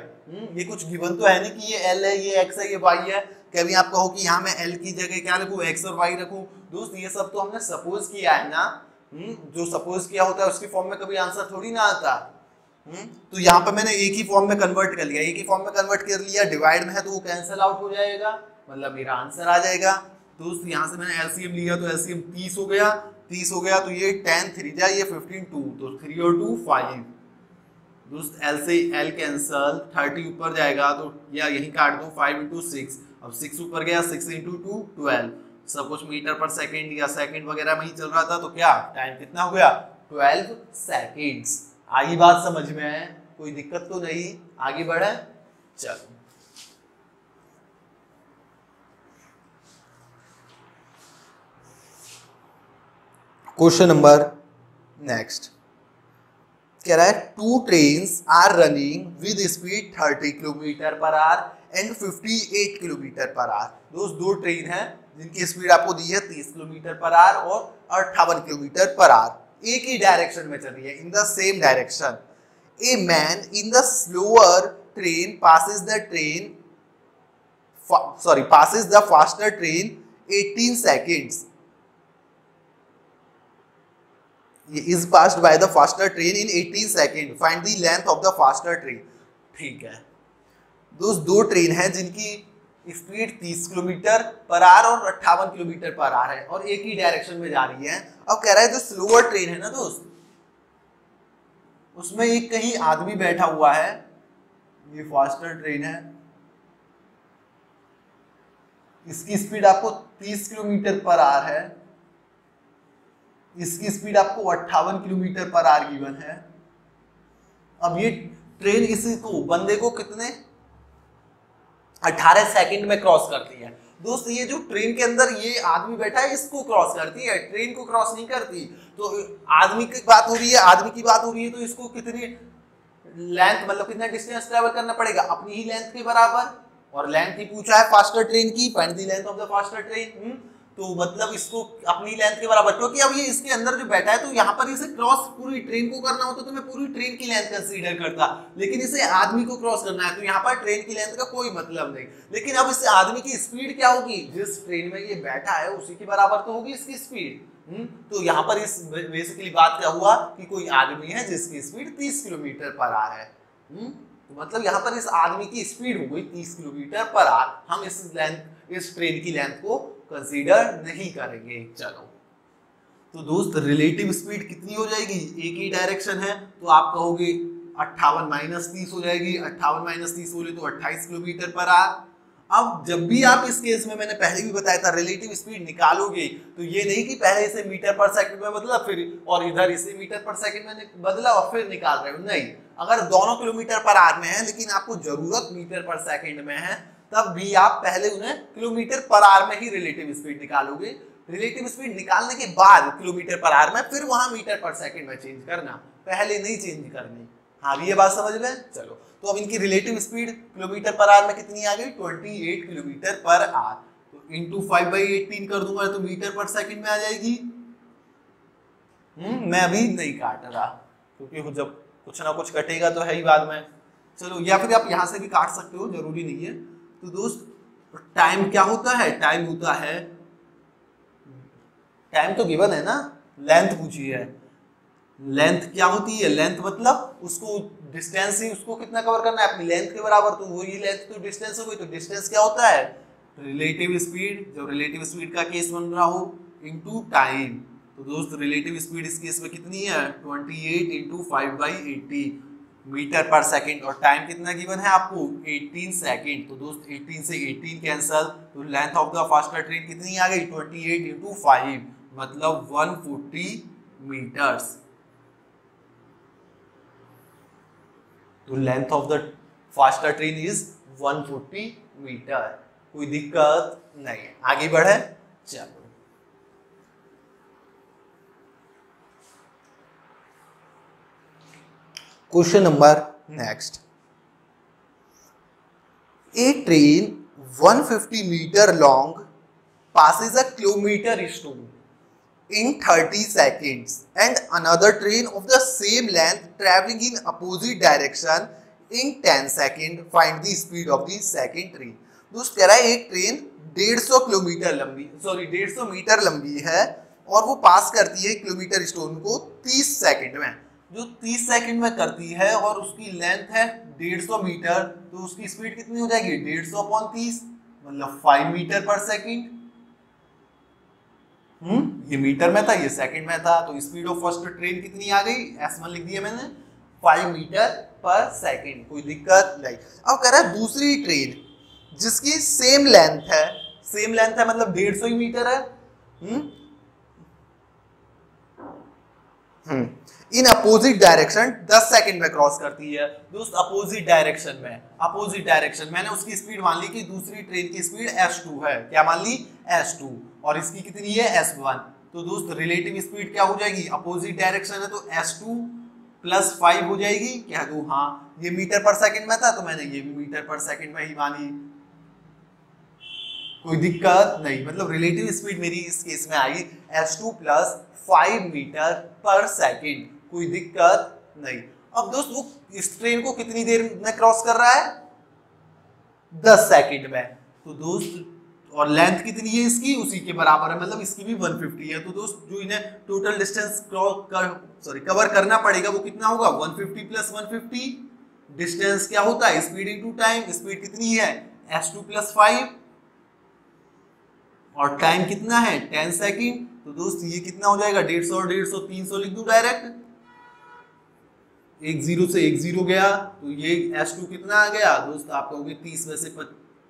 ये कुछ गिवन तो है नहीं कि ये L है, ये x है, ये y है। कभी आप कहो कि यहाँ मैं L की जगह क्या रखूं, x और y रखूं। दोस्त ये सब तो हमने सपोज किया है ना, जो सपोज किया होता है उसकी फॉर्म में कभी आंसर थोड़ी ना आता। तो यहाँ पे मैंने एक ही फॉर्म में कन्वर्ट कर लिया, एक ही फॉर्म में कन्वर्ट कर लिया, डिवाइड में है तो वो कैंसिल आउट हो जाएगा, मतलब मेरा आंसर आ जाएगा। दोस्त यहाँ से मैंने एलसीएम लिया तो एलसीएम 30 हो गया, 30 हो गया, तो ये 10 3 जा, ये 15 2, तो 3 और 2 5। दोस्त L से L कैंसल, 30 ऊपर जाएगा तो या यही काट दो, 5 × 6, अब 6 ऊपर गया, 6 × 2 12। सब कुछ मीटर पर सेकंड या सेकंड वगैरह में ही चल रहा था, तो क्या टाइम कितना हो गया 12 सेकेंड्स। आगे बात समझ में है, कोई दिक्कत तो नहीं, आगे बढ़े। चलो क्वेश्चन नंबर नेक्स्ट कह रहा है 2 trains are running with speed 30 kilometre per hour and 58 kilometre per hour. दोस्त 2 ट्रेन है जिनकी स्पीड आपको दी है 30 किलोमीटर पर आवर और 58 किलोमीटर पर आवर, एक ही डायरेक्शन में चल रही है, इन the same direction. A man in the slower train passes the faster train 18 seconds. Is passed by the faster train in 18 seconds. Find the length of the faster train. ठीक है दोस्त, 2 train है जिनकी speed 30 kilometre per our और 58 kilometre per our है और एक ही direction में जा रही है। अब कह रहा है जो स्लोअर ट्रेन है ना दोस्त, उसमें एक कहीं आदमी बैठा हुआ है, ये फास्टर ट्रेन है, इसकी स्पीड आपको 30 किलोमीटर पर आवर है, इसकी स्पीड आपको 58 किलोमीटर पर आवर गिवन है। अब ये ट्रेन इसी को बंदे को कितने 18 सेकंड में क्रॉस करती है। दोस्त ये जो ट्रेन के अंदर ये आदमी बैठा है इसको क्रॉस करती है, ट्रेन को क्रॉस नहीं करती। तो आदमी की बात हो रही है, आदमी की बात हो रही है, तो इसको कितनी लेंथ मतलब कितना डिस्टेंस ट्रेवल करना पड़ेगा, अपनी ही लेंथ के बराबर, और लेंथ ही पूछा है फास्टर ट्रेन की, find the length of the faster train. तो मतलब इसको अपनी लेंथ के बराबर, क्योंकि अब ये इसके अंदर जो बैठा है तो यहाँ पर इसे क्रॉस पूरी ट्रेन को करना होता तो मैं पूरी ट्रेन की लेंथ कंसीडर करता, लेकिन इसे आदमी को क्रॉस करना है तो यहाँ पर ट्रेन की लेंथ का कोई मतलब नहीं। लेकिन अब इस आदमी की स्पीड क्या होगी, जिस ट्रेन में ये बैठा है उसी के बराबर तो होगी इसकी स्पीड। तो यहाँ पर इस बेसिकली बात क्या हुआ कि कोई आदमी है जिसकी स्पीड 30 किलोमीटर पर आवर है। तो मतलब यहाँ पर इस आदमी की स्पीड हो गई 30 किलोमीटर पर आवर। हम इस ट्रेन की लेंथ को कंसीडर नहीं करेंगे। चलो तो दोस्त रिलेटिव स्पीड कितनी हो जाएगी, एक ही डायरेक्शन है तो आप कहोगे 58 माइनस 30 हो जाएगी। 58 माइनस 30 बोले तो 28 किलोमीटर पर आवर। अब जब भी आप इस केस में, मैंने पहले भी बताया था, रिलेटिव स्पीड निकालोगे तो ये नहीं कि पहले इसे मीटर पर सेकंड में बदला फिर और इधर इसे मीटर पर सेकंड में बदला और फिर निकाल रहे हो, नहीं। अगर दोनों किलोमीटर पर आवर में है लेकिन आपको जरूरत मीटर पर सेकंड में है, तब भी आप पहले उन्हें किलोमीटर पर आवर में ही रिलेटिव स्पीड निकालोगे। रिलेटिव स्पीड निकालने के बाद किलोमीटर पर आवर में फिर वहां मीटर पर सेकंड में चेंज करना, पहले नहीं चेंज करनी। हाँ भी ये बात समझ में। चलो तो अब इनकी relative speed kilometre per our में कितनी आ गई, 28 किलोमीटर पर आवर। तो इंटू 5/18 कर दूंगा तो मीटर पर सेकंड में आ जाएगी। मैं अभी नहीं काट रहा क्योंकि जब कुछ ना कुछ कटेगा तो है ही बाद में। चलो या फिर आप यहां से भी काट सकते हो, जरूरी नहीं है। तो दोस्त टाइम क्या होता है, टाइम होता है, टाइम तो गिवन है ना, लेंथ पूछी है। लेंथ क्या होती है, लेंथ मतलब उसको डिस्टेंस ही उसको कितना कवर करना है अपनी लेंथ के बराबर, तो वो ये लेंथ तो डिस्टेंस हो गई। तो डिस्टेंस क्या होता है, रिलेटिव स्पीड, जब रिलेटिव स्पीड का केस बन रहा हो, इनटू टाइम। तो दोस्त रिलेटिव स्पीड इस केस में कितनी है, 28 इंटू 5/80 मीटर पर सेकंड। और टाइम कितना गिवन है आपको, 18 सेकंड। तो दोस्त 18 से 18 कैंसल, तो length of the faster train कितनी आ गई, 28 इंटू 5 मतलब 140 मीटर्स। तो length of the faster train is 140 metre. कोई दिक्कत नहीं, आगे बढ़े। चलो question number next. A train 150 metre long passes a kilometer stone in 30 seconds and another train of the same length traveling in opposite direction in 10 seconds. Find the speed of the second train. दोस्त कह रहा है एक train 150 kilometre लंबी, sorry 150 metre लंबी है और वो पास करती है किलोमीटर स्टोन को 30 सेकंड में। जो 30 सेकंड में करती है और उसकी लेंथ है 150 मीटर, तो उसकी स्पीड कितनी हो जाएगी, 150 अपॉन 30 मतलब 5 मीटर पर सेकंड। ये मीटर में था, ये सेकंड में था, तो स्पीड ऑफ फर्स्ट ट्रेन कितनी आ गई, S1 लिख दिया मैंने, 5 मीटर पर सेकंड। कोई दिक्कत नहीं। अब कह रहा है दूसरी ट्रेन जिसकी सेम लेंथ है, सेम लेंथ है मतलब 150 ही मीटर है, इन अपोजिट डायरेक्शन 10 सेकंड में क्रॉस करती है। दोस्त अपोजिट डायरेक्शन में, अपोजिट डायरेक्शन मैंने उसकी स्पीड मान ली कि दूसरी ट्रेन की स्पीड S2 है, क्या मान ली, S2, और इसकी कितनी है, S1। तो दोस्त रिलेटिव स्पीड क्या हो जाएगी, अपोजिट डायरेक्शन है तो S2 प्लस 5 हो जाएगी, क्या दूं, हाँ ये मीटर पर सेकंड में था तो मैंने ये भी मीटर पर सेकंड में ही मानी। कोई दिक्कत नहीं, मतलब रिलेटिव स्पीड मेरी इस केस में आई S2 plus 5 metre per second. कोई दिक्कत नहीं। अब दोस्त वो इस ट्रेन को कितनी देर में क्रॉस कर रहा है, 10 सेकंड में। तो दोस्त और लेंथ कितनी है इसकी, उसी के बराबर है, मतलब इसकी भी 150 है। तो दोस्त जो इन्हें टोटल डिस्टेंस कवर करना पड़ेगा वो कितना होगा, 150 प्लस 150। डिस्टेंस क्या होता है, स्पीड इनटू टाइम। स्पीड कितनी है, S2 प्लस 5, और टाइम कितना है, 10 सेकंड। तो दोस्त ये कितना हो जाएगा, 150 और 150 300 लिख दूं डायरेक्ट, एक जीरो से एक जीरो गया, तो ये S2 कितना आ गया दोस्त, आप कहोगे 30 में से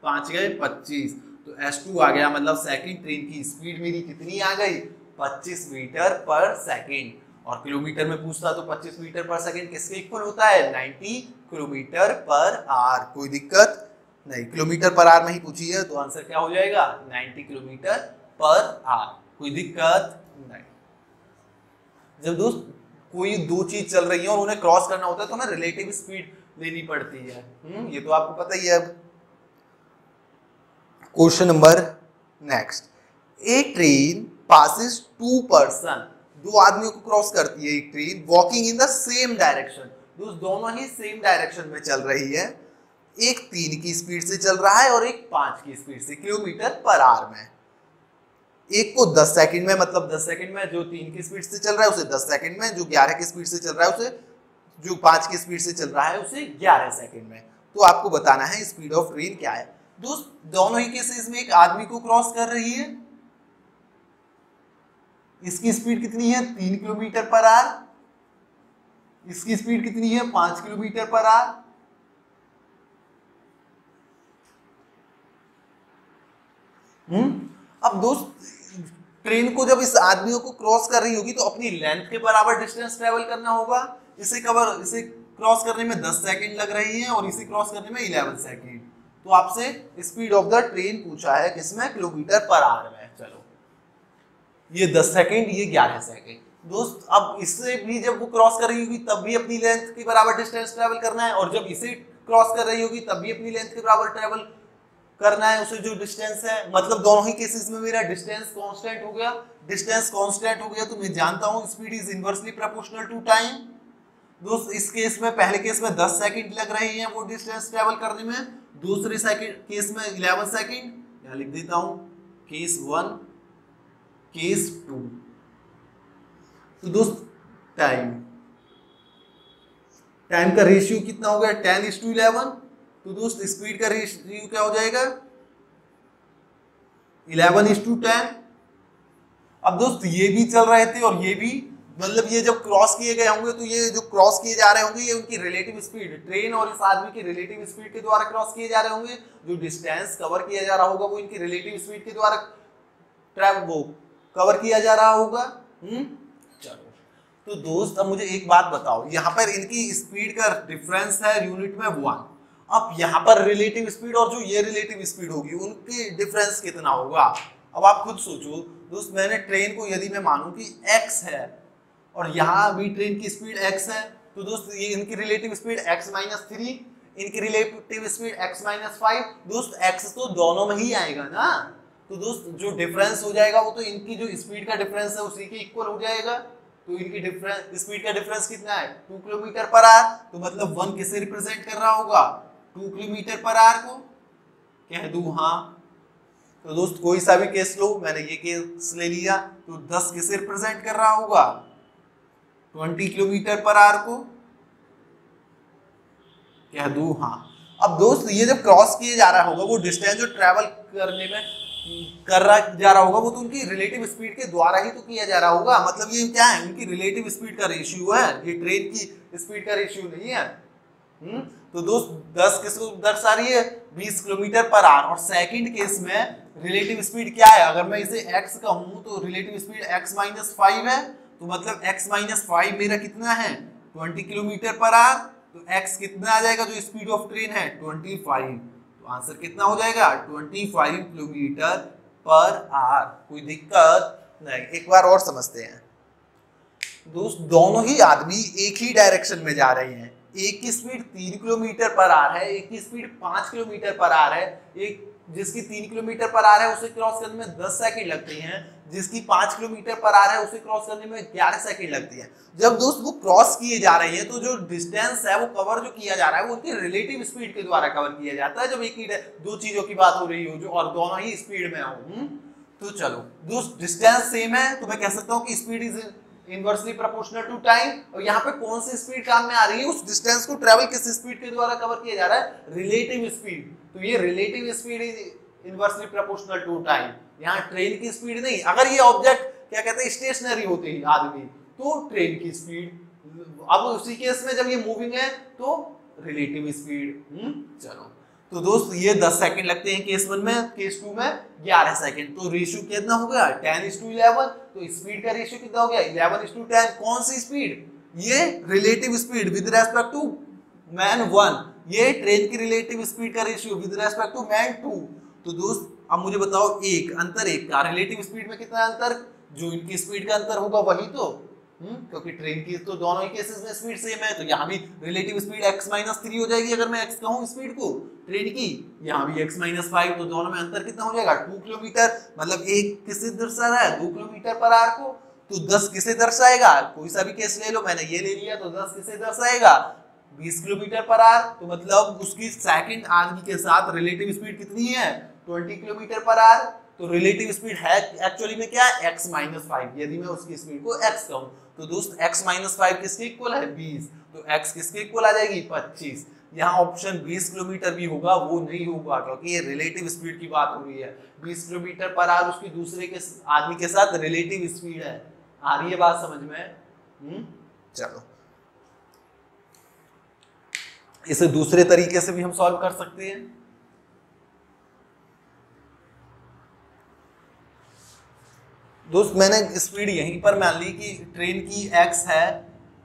5 गए 25, तो S2 आ गया, मतलब सेकंड ट्रेन की स्पीड मेरी कितनी आ गई, 25 मीटर पर सेकंड। और किलोमीटर में पूछता तो 25 मीटर पर सेकंड किसके इक्वल होता है, 90 किलोमीटर पर आवर। कोई दिक्कत नहीं, किलोमीटर पर आवर में ही पूछी है तो आंसर क्या हो जाएगा, 90 किलोमीटर पर आवर। कोई दिक्कत नहीं। जब दोस्त कोई दो चीज चल रही है और उन्हें क्रॉस करना होता है तो हमें रिलेटिव स्पीड लेनी पड़ती है, ये तो आपको पता ही है। Question number next. A train passes two person, दो आदमियों को क्रॉस करती है एक ट्रेन, walking in the same direction, दोनों ही सेम डायरेक्शन में चल रही है। एक 3 की स्पीड से चल रहा है और एक 5 की स्पीड से, किलोमीटर पर आवर में। एक को 10 सेकंड में, मतलब 10 सेकंड में जो 3 की स्पीड से चल रहा है उसे 10 सेकंड में, जो 11 की स्पीड से चल रहा है उसे, जो 5 की स्पीड से चल रहा है उसे 11 सेकंड में। तो आपको बताना है स्पीड ऑफ ट्रेन क्या है। दोस्त दोनों ही केसेस में एक आदमी को क्रॉस कर रही है, इसकी स्पीड कितनी है 3 किलोमीटर पर आवर, इसकी स्पीड कितनी है 5 किलोमीटर पर आवर। अब दोस्त ट्रेन को जब इस आदमियों को क्रॉस कर रही होगी तो अपनी लेंथ के बराबर डिस्टेंस ट्रेवल करना होगा। इसे क्रॉस करने में 10 सेकंड लग रही हैं और इसे क्रॉस करने में 11 सेकंड। तो आपसे स्पीड ऑफ द ट्रेन पूछा है किसमें, किलोमीटर पर आवर में। चलो ये 10 सेकंड, ये 11 सेकंड। दोस्त अब इससे भी जब वो क्रॉस कर रही होगी तब भी अपनी लेंथ के बराबर डिस्टेंस ट्रेवल करना है, और जब इसे क्रॉस कर रही होगी तब भी अपनी लेंथ के बराबर ट्रेवल करना है उसे जो डिस्टेंस है। मतलब दोनों ही केसेस में मेरा डिस्टेंस कांस्टेंट हो गया। डिस्टेंस कांस्टेंट हो गया तो मैं जानता हूं speed is inversely proportional to time. दोस्त इस केस में, पहले केस में 10 सेकंड लग रहे हैं वो डिस्टेंस ट्रेवल करने में, दूसरे केस में 11 सेकंड। यहां लिख देता हूं केस 1, केस 2। तो दोस्त टाइम का रेशियो कितना हो गया 10:11। तो दोस्त स्पीड का रेशियो क्या हो जाएगा 11:10। अब दोस्त ये भी चल रहे थे और ये भी, मतलब ये जब क्रॉस किए गए होंगे तो ये जो क्रॉस किए जा रहे होंगे ये उनकी रिलेटिव स्पीड, ट्रेन और इस आदमी की रिलेटिव स्पीड के द्वारा क्रॉस किए जा रहे होंगे। जो डिस्टेंस कवर किया जा रहा होगा वो इनकी रिलेटिव स्पीड के द्वारा कवर किया जा रहा होगा। चलो तो दोस्त अब मुझे एक बात बताओ, यहाँ पर इनकी स्पीड का डिफरेंस है यूनिट में 1। अब यहाँ पर रिलेटिव स्पीड और जो ये रिलेटिव स्पीड होगी उनकी डिफरेंस कितना होगा। अब आप खुद सोचो दोस्त, मैंने ट्रेन को यदि मैं मानूं कि x है और यहाँ भी ट्रेन की स्पीड x है, तो दोस्त ये इनकी रिलेटिव स्पीड x-3, इनकी रिलेटिव स्पीड x-5। दोस्त x तो दोनों में ही आएगा ना, तो दोस्त जो डिफरेंस हो जाएगा वो तो इनकी जो स्पीड का डिफरेंस है उसी के इक्वल हो जाएगा। तो इनकी स्पीड का डिफरेंस कितना है 2 किलोमीटर पर आवर। तो मतलब 1 किसे रिप्रेजेंट कर रहा होगा 2 किलोमीटर पर आवर को, कह दूं हाँ। तो दोस्त कोई सा भी केस लो, मैंने ये केस ले लिया, तो 10 किसे रिप्रेजेंट कर रहा होगा 20 किलोमीटर पर आवर को, कह दूं हाँ। अब दोस्त ये जब क्रॉस किए जा रहा होगा वो डिस्टेंस जो ट्रेवल करने में जा रहा होगा वो तो उनकी रिलेटिव स्पीड के द्वारा ही तो किया जा रहा होगा। मतलब ये क्या है, उनकी रिलेटिव स्पीड का रेशियो है, ये ट्रेन की स्पीड का रेशियो नहीं है। तो दोस्त 10 किसको दर्शा रही है 20 किलोमीटर पर आवर। और सेकंड केस में रिलेटिव स्पीड क्या है, अगर मैं इसे x कहूं तो रिलेटिव स्पीड x-5 है, तो मतलब x-5 मेरा कितना है 20 किलोमीटर पर आवर। तो x कितना आ जाएगा जो स्पीड ऑफ ट्रेन है 25। तो आंसर कितना हो जाएगा 25 किलोमीटर पर आवर। कोई दिक्कत नहीं, एक बार और समझते हैं। दोस्त दोनों ही आदमी एक ही डायरेक्शन में जा रहे हैं, एक की स्पीड 3 किलोमीटर पर आवर है, एक की स्पीड 5 किलोमीटर पर आवर है। एक जिसकी 3 किलोमीटर पर आवर है उसे क्रॉस करने में 10 सेकंड लगते हैं, जिसकी 5 किलोमीटर पर आवर है उसे क्रॉस करने में 11 सेकंड लगती है। जब दोस्त वो क्रॉस किए जा रहे हैं तो जो डिस्टेंस है वो कवर जो किया जा रहा है वो उनकी रिलेटिव स्पीड के द्वारा कवर किया जाता है। जब एक ही दो चीजों की बात हो रही हो जो और दोनों ही स्पीड में हो, तो चलो दोस्त डिस्टेंस सेम है तो मैं कह सकता हूँ कि speed is inversely proportional to time. और यहाँ पे कौन सी स्पीड काम में आ रही है, उस डिस्टेंस को ट्रेवल किस स्पीड के द्वारा कवर किया जा रहा है, रिलेटिव स्पीड। तो ये relative speed is inversely proportional to time, यहाँ ट्रेन की स्पीड नहीं। अगर ये ऑब्जेक्ट क्या कहते हैं स्टेशनरी होते ही आदमी तो ट्रेन की स्पीड। अब उसी केस में जब ये मूविंग है तो रिलेटिव स्पीड। चलो तो दोस्त ये 10 सेकंड लगते हैं केस 1 में, केस 2 में 11 सेकंड। तो रेशियो कितना हो गया 10:11। तो स्पीड का रेशियो कितना हो गया 11:10। कौन सी स्पीड, ये relative speed with respect to man 1, ये ट्रेन की रिलेटिव स्पीड का ratio with respect to man 2। तो दोस्त अब मुझे बताओ एक अंतर, एक का रिलेटिव स्पीड में कितना अंतर, जो इनकी स्पीड का अंतर होगा वही तो क्योंकि ट्रेन की तो दोनों ही केसेस में स्पीड सेम है, तो यहाँ भी रिलेटिव स्पीड x-3 हो जाएगी अगर मैं x कहूँ स्पीड को ट्रेन की, यहाँ भी x-5, तो दोनों में अंतर कितना हो जाएगा 2 किलोमीटर, मतलब एक किसे दर्शा रहा है 2 किलोमीटर पर आवर को, तो 10 किसे दर्शाएगा, कोई सा भी केस ले लो, मैंने ये ले लिया तो 10 किसे दर्शाएगा 20 किलोमीटर पर आवर, तो मतलब उसकी सेकंड आदमी के साथ रिलेटिव स्पीड कितनी है 20 किलोमीटर पर आवर, तो रिलेटिव स्पीड है एक्चुअली में क्या है x-5, यदि मैं उसकी स्पीड को x कहूं तो दोस्त x-5 किसके इक्वल है 20, तो x किसके इक्वल आ जाएगी 25। यहाँ ऑप्शन 20 किलोमीटर भी होगा वो नहीं होगा क्योंकि ये रिलेटिव स्पीड की बात हो रही है, 20 किलोमीटर पर आवर उसकी दूसरे के आदमी के साथ रिलेटिव स्पीड है। आ रही है बात समझ में? चलो इसे दूसरे तरीके से भी हम सॉल्व कर सकते हैं। दोस्त मैंने स्पीड यहीं पर मान ली कि ट्रेन की x है,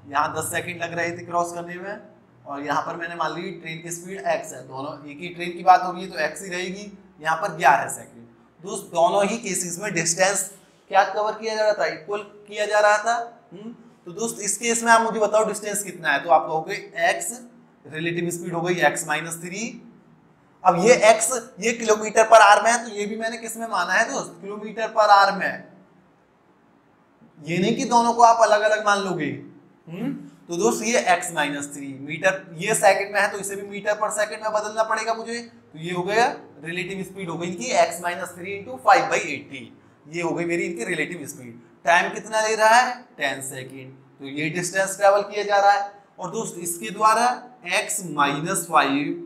यहाँ 10 सेकंड लग रहे थे क्रॉस करने में, और यहाँ पर मैंने मान ली ट्रेन की स्पीड x है, दोनों एक ही ट्रेन की बात हो रही है तो x ही रहेगी, यहाँ पर 11 सेकंड। दोस्त दोनों ही केसेस में डिस्टेंस क्या कवर किया जा रहा था, इक्वल किया जा रहा था। तो दोस्त इस केस में आप मुझे बताओ डिस्टेंस कितना है, तो आप कहोगे x, रिलेटिव स्पीड हो गई x-3। अब ये x ये किलोमीटर पर आवर में है, तो ये भी मैंने किस में माना है दोस्त किलोमीटर पर आवर में, ये नहीं कि दोनों को आप अलग अलग मान लोगे। तो दोस्त ये x-3 मीटर, ये सेकंड में है तो इसे भी मीटर पर सेकंड में बदलना पड़ेगा मुझे, तो ये हो गया रिलेटिव स्पीड हो गई इनकी x-3 इंटू 5/80, ये हो गई मेरी इनकी रिलेटिव स्पीड। टाइम कितना ले रहा है 10 सेकंड, तो ये डिस्टेंस ट्रेवल किया जा रहा है। और दोस्त इसके द्वारा x-5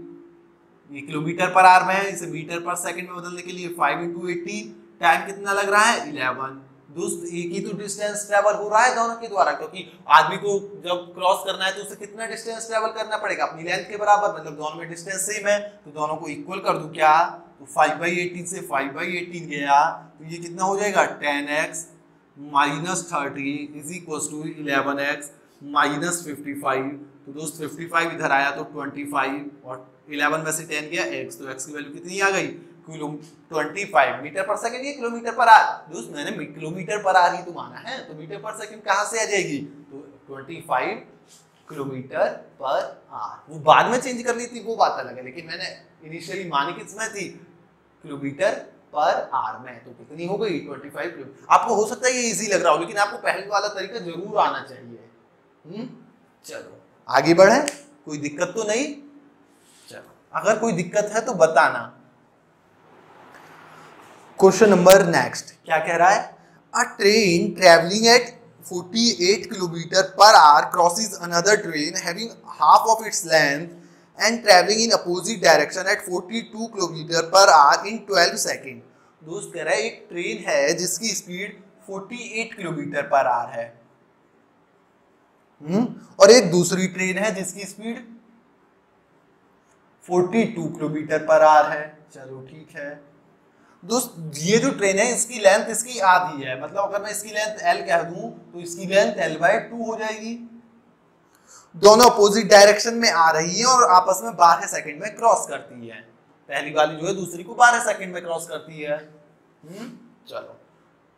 ये किलोमीटर पर आवर में है, इसे मीटर पर सेकंड में बदलने के लिए 5 इंटू 80, टाइम कितना लग रहा है 11। दोस्त एक ही तो डिस्टेंस ट्रेवल हो रहा है दोनों के द्वारा, क्योंकि आदमी को जब क्रॉस करना है तो उसे कितना डिस्टेंस ट्रेवल करना पड़ेगा अपनी लेंथ के बराबर, मतलब दोनों में डिस्टेंस सेम है तो दोनों को इक्वल कर दूं क्या, तो 5/18 से 5/18 गया तो ये कितना हो जाएगा 10x - 30 is equal to 11x - 55। तो दोस्त 55 इधर आया तो 25 और 11 में से 10 गया x, तो x की वैल्यू कितनी आ गई 25 मीटर पर सेकंड, ये किलोमीटर पर आवर। दोस्त मैंने किलोमीटर पर आवर ही तो माना है, तो मीटर पर सेकंड कहां से आ जाएगी, तो 25 किलोमीटर पर आवर। वो बाद में चेंज कर ली थी वो बात अलग है, लेकिन मैंने इनिशियली मानी किसमें थी किलोमीटर पर आवर में, तो कितनी हो गई 25 किलोमीटर। आपको हो सकता है ये इजी लग रहा हो, लेकिन आपको पहले वाला तरीका जरूर आना चाहिए। चलो आगे बढ़े, कोई दिक्कत तो नहीं, चलो अगर कोई दिक्कत है तो बताना। क्वेश्चन नंबर नेक्स्ट क्या कह रहा है, अ train travelling eight 48 kilometre per our crosses another train having half of its length and travelling in opposite direction at 42 kilometre per our in 12 second. दोस्त कह रहा है एक ट्रेन है जिसकी स्पीड 48 किलोमीटर पर आवर है, और एक दूसरी ट्रेन है जिसकी स्पीड 42 किलोमीटर पर आवर है। चलो ठीक है दोस्त, ये जो ट्रेन है इसकी लेंथ इसकी आधी है, मतलब अगर मैं इसकी लेंथ L कह दूं तो इसकी लेंथ L/2 हो जाएगी। दोनों अपोजिट डायरेक्शन में आ रही है और आपस में 12 सेकंड में क्रॉस करती है, पहली वाली जो है दूसरी को 12 सेकंड में क्रॉस करती है। चलो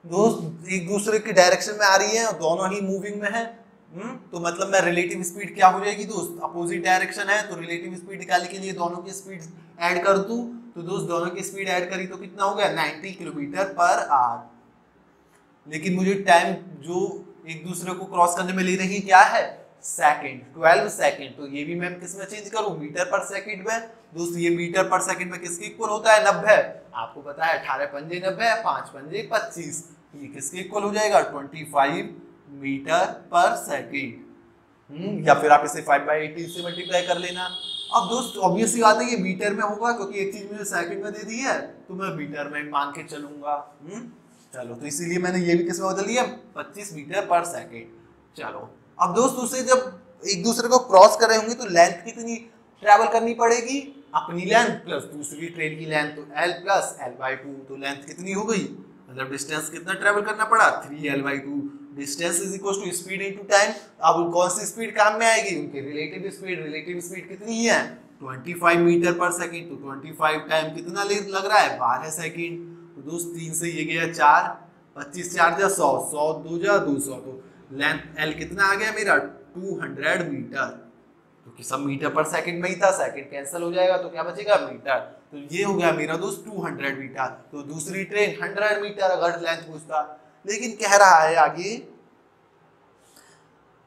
दोस्त एक दूसरे की डायरेक्शन में आ रही है और दोनों ही मूविंग में है, तो मतलब मैं रिलेटिव स्पीड क्या हो जाएगी दोस्त, अपोजिट डायरेक्शन है तो रिलेटिव स्पीड निकालने के लिए दोनों की स्पीड ऐड कर दूं, तो दोस्त दोनों की स्पीड ऐड करी तो कितना हो गया 90 किलोमीटर पर आवर। लेकिन मुझे टाइम जो एक दूसरे को क्रॉस करने में ले रही है क्या है सेकंड, 12 सेकंड, तो ये भी मैं किस में चेंज करूं मीटर पर सेकंड में। दोस्त ये मीटर पर सेकंड में किसके इक्वल होता है 90, आपको पता है 18 पंजे 90, 5 पंजे 25, ये किसके इक्वल हो जाएगा 25 मीटर पर सेकंड, या फिर आप इसे 5/18 से मल्टीप्लाई कर लेना। अब दोस्त ऑब्वियस सी बात है ये मीटर में होगा क्योंकि एक चीज मुझे सेकंड में दे दी है तो मैं मीटर में मान के चलूंगा। चलो तो इसीलिए मैंने ये भी किसमें बदल दिया 25 मीटर पर सेकंड। चलो अब दोस्त उसे जब एक दूसरे को क्रॉस कर रहे होंगे तो लेंथ कितनी ट्रैवल करनी पड़ेगी, अपनी लेंथ प्लस दूसरी ट्रेन की लेंथ, तो L प्लस L/2, तो लेंथ कितनी हो गई, मतलब डिस्टेंस कितना ट्रैवल करना पड़ा 3L/2। Distance is equal to speed into time. अब कौन सी स्पीड काम में आएगी, उनकी रिलेटिव स्पीड। रिलेटिव स्पीड कितनी है 25 मीटर पर सेकंड, तो 25 टाइम कितना लग रहा है 12 सेकंड। तो दोस्त 3 से ये गया 4, 25 4 जा 100, 100 2 जा 200, तो लेंथ एल कितना आ गया मेरा 200 मीटर, क्योंकि सब मीटर पर सेकंड में ही था, सेकंड कैंसिल हो जाएगा तो क्या बचेगा मीटर। तो ये हो गया मेरा दोस्त 200 मीटर। तो दूसरी ट्रेन 100 मीटर अगर लेंथ पूछता, लेकिन कह रहा है आगे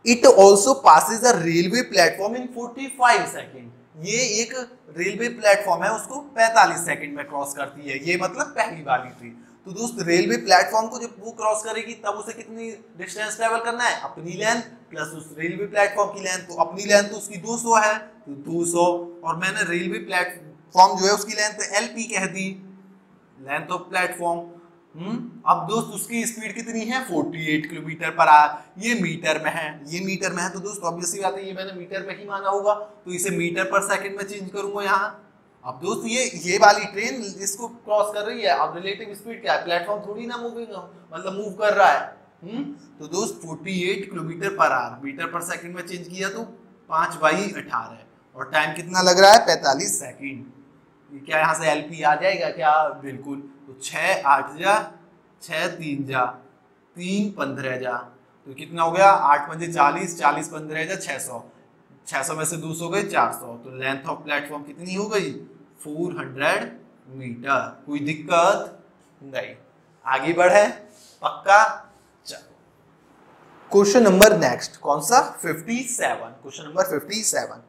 it also passes a railway platform in 45 second. ये एक रेलवे प्लेटफॉर्म है, उसको 45 सेकंड में क्रॉस करती है, ये मतलब पहली वाली ट्रेन। तो दोस्त रेलवे प्लेटफॉर्म को जब वो क्रॉस करेगी तब उसे कितनी डिस्टेंस ट्रेवल करना है, अपनी लेंथ प्लस उस रेलवे प्लेटफॉर्म की लेंथ। तो अपनी लेंथ तो उसकी 200 है, तो 200, और मैंने रेलवे प्लेटफॉर्म जो है उसकी लेंथ एलपी कह दी, लेंथ ऑफ प्लेटफॉर्म। अब दोस्त उसकी स्पीड कितनी है 48 किलोमीटर पर आवर। ये मीटर में है, ये मीटर में है, तो दोस्त ऑब्वियसली बात है ये मैंने मीटर में ही माना होगा, तो इसे मीटर पर सेकंड में चेंज करूंगा यहाँ। अब दोस्त ये वाली ट्रेन इसको क्रॉस कर रही है, अब रिलेटिव स्पीड क्या है, प्लेटफॉर्म थोड़ी ना मतलब मूव कर रहा है। तो दोस्त 48 kilometre per hour meter per second में चेंज किया तो 5/18, और टाइम कितना लग रहा है 45 सेकंड। क्या यहाँ से एलपी आ जाएगा क्या, बिल्कुल। तो 6 8 जा 6 3 जा 3 15 जा, तो कितना हो गया 8 5 40, 40 15 जा 600, 600 में से 200 गए 400। तो लेंथ ऑफ प्लेटफॉर्म कितनी हो गई 400 मीटर। कोई दिक्कत नहीं, आगे बढ़े पक्का। चलो क्वेश्चन नंबर नेक्स्ट, कौन सा 57, question number 57।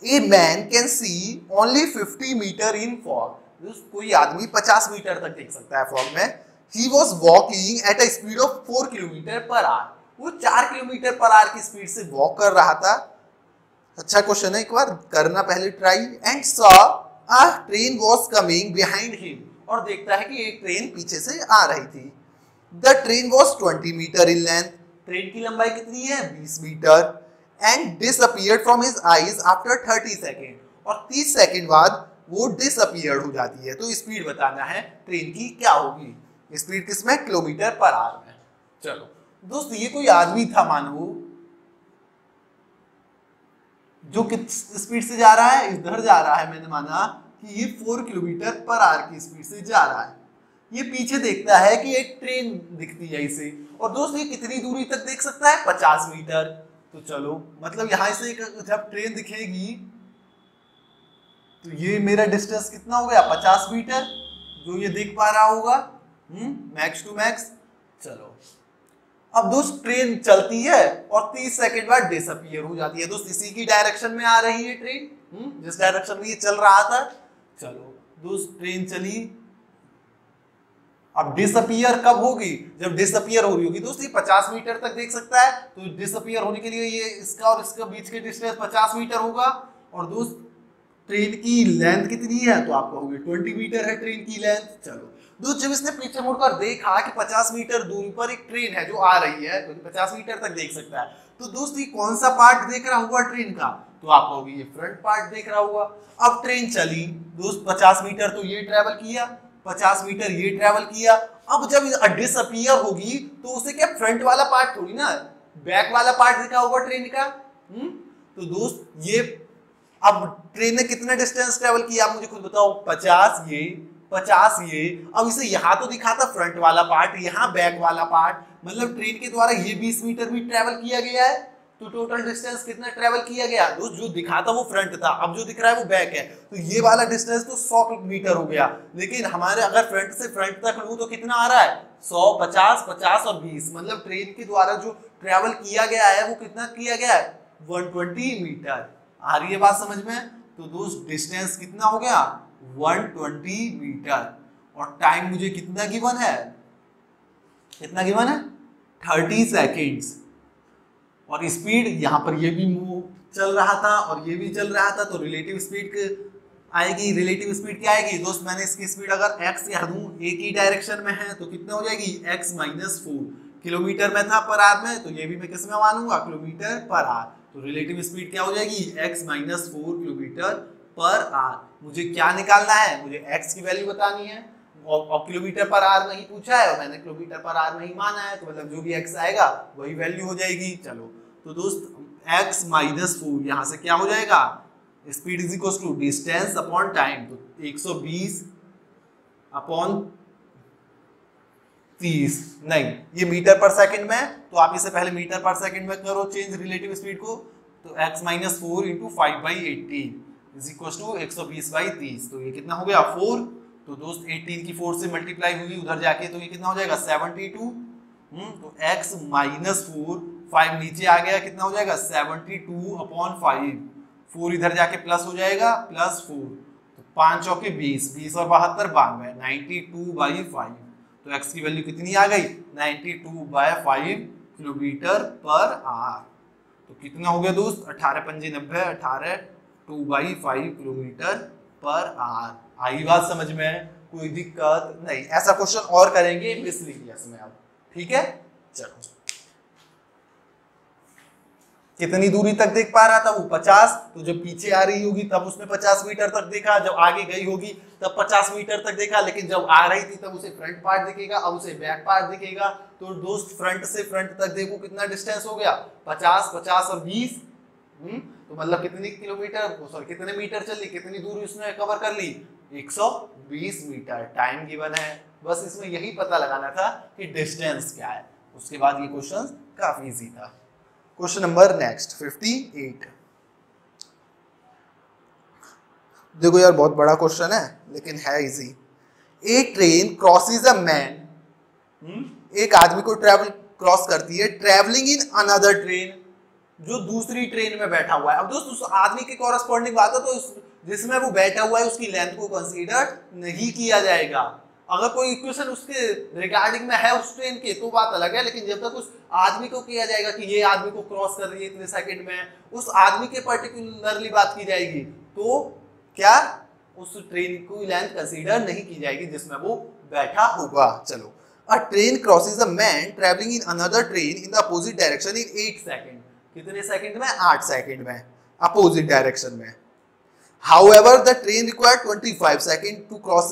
A man can see only 50 metre in fog. कोई आदमी 50 मीटर तक देख सकता है फॉग में। He was walking at a speed of 4 kilometre per our. वो 4 किलोमीटर पर आवर की स्पीड से वॉक कर रहा था। अच्छा क्वेश्चन है, एक बार करना पहले try. And saw a train was coming behind him, और देखता है कि एक ट्रेन पीछे से आ रही थी। The train was 20 metre in length. Train की लंबाई कितनी है 20 metre. And disappeared from his eyes after 30 second, और 30 सेकेंड बाद वो डिसअपीयर्ड हो जाती है। तो स्पीड बताना है ट्रेन की क्या होगी, स्पीड किसमें किलोमीटर पर आवर में। चलो दोस्त ये कोई आदमी था मानो, जो किस स्पीड से जा रहा है, इधर जा रहा है, मैंने माना कि ये 4 किलोमीटर पर आवर की स्पीड से जा रहा है। ये पीछे देखता है कि एक ट्रेन दिखती है इसे, और दोस्त ये कितनी दूरी तक देख सकता है 50 मीटर। तो चलो मतलब यहां से जब ट्रेन दिखेगी तो ये मेरा डिस्टेंस कितना हो गया 50 मीटर, जो ये देख पा रहा होगा मैक्स टू मैक्स। चलो अब दोस्त ट्रेन चलती है और 30 सेकंड बाद डिसअपीयर हो जाती है। दोस्त इसी की डायरेक्शन में आ रही है ट्रेन, जिस डायरेक्शन में ये चल रहा था। चलो दोस्त ट्रेन चली, अब डिसअपीयर कब होगी, जब डिसअपीयर हो रही होगी। दोस्त ये 50 मीटर तक देख सकता है, तो डिसअपीयर होने के लिए ये इसका और इसका बीच के डिस्टेंस 50 मीटर होगा। और दोस्त ट्रेन की लेंथ कितनी है, तो आपको होगी 20 मीटर है ट्रेन की लेंथ। चलो दोस्त जब इसने पीछे मुड़कर देखा कि 50 मीटर दूरी पर एक ट्रेन है जो आ रही है, तो 50 मीटर तक देख सकता है, तो दोस्त ये कौन सा पार्ट देख रहा हुआ ट्रेन का, तो आपको होगी ये फ्रंट पार्ट देख रहा हुआ। अब ट्रेन चली दोस्त 50 मीटर तो ये ट्रेवल किया, 50 मीटर ये ट्रेवल किया। अब जब डिसअपीयर होगी तो उसे क्या फ्रंट वाला पार्ट थोड़ी ना, बैक वाला पार्ट दिखा होगा ट्रेन का। तो दोस्त ये अब ट्रेन ने कितना डिस्टेंस ट्रेवल किया आप मुझे खुद बताओ, 50 ये 50 ये। अब इसे यहाँ तो दिखा था फ्रंट वाला पार्ट, यहाँ बैक वाला पार्ट, मतलब ट्रेन के द्वारा ये 20 मीटर भी ट्रेवल किया गया है। तो टोटल डिस्टेंस कितना ट्रेवल किया गया दोस्त, जो दिखा था वो फ्रंट था, अब जो दिख रहा है वो बैक है। तो ये वाला डिस्टेंस तो 100 मीटर हो गया। लेकिन हमारे अगर फ्रंट से फ्रंट तक लूं तो कितना आ रहा है 100 50 50 और 20, मतलब ट्रेन के द्वारा जो ट्रेवल किया गया है वो कितना किया गया है 120 मीटर। आ रही है बात समझ में। तो दोस्त डिस्टेंस कितना हो गया 120 मीटर, और टाइम मुझे कितना गिवन है, कितना गिवन है 30 सेकेंड्स। और स्पीड यहाँ पर ये भी मूव चल रहा था और ये भी चल रहा था, तो रिलेटिव स्पीड आएगी। रिलेटिव स्पीड क्या आएगी दोस्त, मैंने इसकी स्पीड अगर x कह दूं एक ही डायरेक्शन में है तो कितना हो जाएगी x - 4। किलोमीटर में था पर आवर में, तो ये भी मैं किस में मानूंगा किलोमीटर पर आवर। तो रिलेटिव स्पीड क्या हो जाएगी x - 4 किलोमीटर पर आवर। मुझे क्या निकालना है, मुझे x की वैल्यू बतानी है, और किलोमीटर पर आवर में ही पूछा है और मैंने किलोमीटर पर आवर में ही माना है, तो मतलब जो भी x आएगा वही वैल्यू हो जाएगी। चलो तो दोस्त x - 4 यहाँ से क्या हो जाएगा, speed is equal to distance upon time. तो 120 अपॉन 30 नहीं, ये मीटर पर सेकंड में, तो आप इसे पहले मीटर पर सेकंड में करो चेंज रिलेटिव स्पीड को, तो x minus 4 into 5/80 is equal to 120/30, तो ये कितना हो गया 4। तो दोस्त 18 की 4 से मल्टीप्लाई हुई उधर जाके, तो ये कितना हो जाएगा 72। तो x माइनस 4, 5 नीचे आ गया, कितना हो जाएगा 72/5, 4 इधर जाके प्लस हो जाएगा +4, तो 5 चौके 20, 20 और 72 92, 92/5। तो x की वैल्यू कितनी आ गई 92/5 किलोमीटर पर आवर। तो कितना हो गया दोस्त 18 पंजे 90, 18 2/5 किलोमीटर पर आवर। आई बात समझ में, कोई दिक्कत नहीं। ऐसा क्वेश्चन और करेंगे मिसलिनियस में अब, ठीक है। चलो कितनी दूरी तक देख पा रहा था वो 50, तो जब पीछे आ रही होगी तब उसने 50 मीटर तक देखा, जब आगे गई होगी तब 50 मीटर तक देखा, लेकिन जब आ रही थी तब उसे फ्रंट पार्ट दिखेगा, अब उसे बैक पार्ट दिखेगा। तो दोस्त फ्रंट से फ्रंट तक देखो कितना डिस्टेंस हो गया 50, 50 और 20, तो मतलब कितनी किलोमीटर, सॉरी कितने मीटर चली, कितनी दूरी उसने कवर कर ली 120 मीटर। टाइम गिवन है, बस इसमें यही पता लगाना था कि डिस्टेंस क्या है। उसके बाद ये क्वेश्चन काफी इजी था। Question number next 58। देखो यार बहुत बड़ा क्वेश्चन है लेकिन है easy. A train crosses a man, एक आदमी को ट्रेवल क्रॉस करती है, ट्रेवलिंग इन अनदर ट्रेन, जो दूसरी ट्रेन में बैठा हुआ है। अब दोस्त उस आदमी के कॉरस्पॉन्डिंग बात है, तो जिसमें वो बैठा हुआ है उसकी लेंथ को कंसीडर नहीं किया जाएगा। अगर कोई इक्वेशन उसके रिगार्डिंग में है उस ट्रेन के तो बात अलग है, लेकिन जब तक उस आदमी को किया जाएगा कि ये आदमी को क्रॉस कर रही है इतने सेकंड में, उस आदमी के पर्टिकुलरली बात की जाएगी, तो क्या उस ट्रेन की लेंथ कंसीडर नहीं की जाएगी जिसमें वो बैठा होगा। चलो, अ train crosses a man travelling in another train in the opposite direction in 8 second. कितने सेकंड में 8 सेकंड में अपोजिट डायरेक्शन में। However, the train required 25 seconds to cross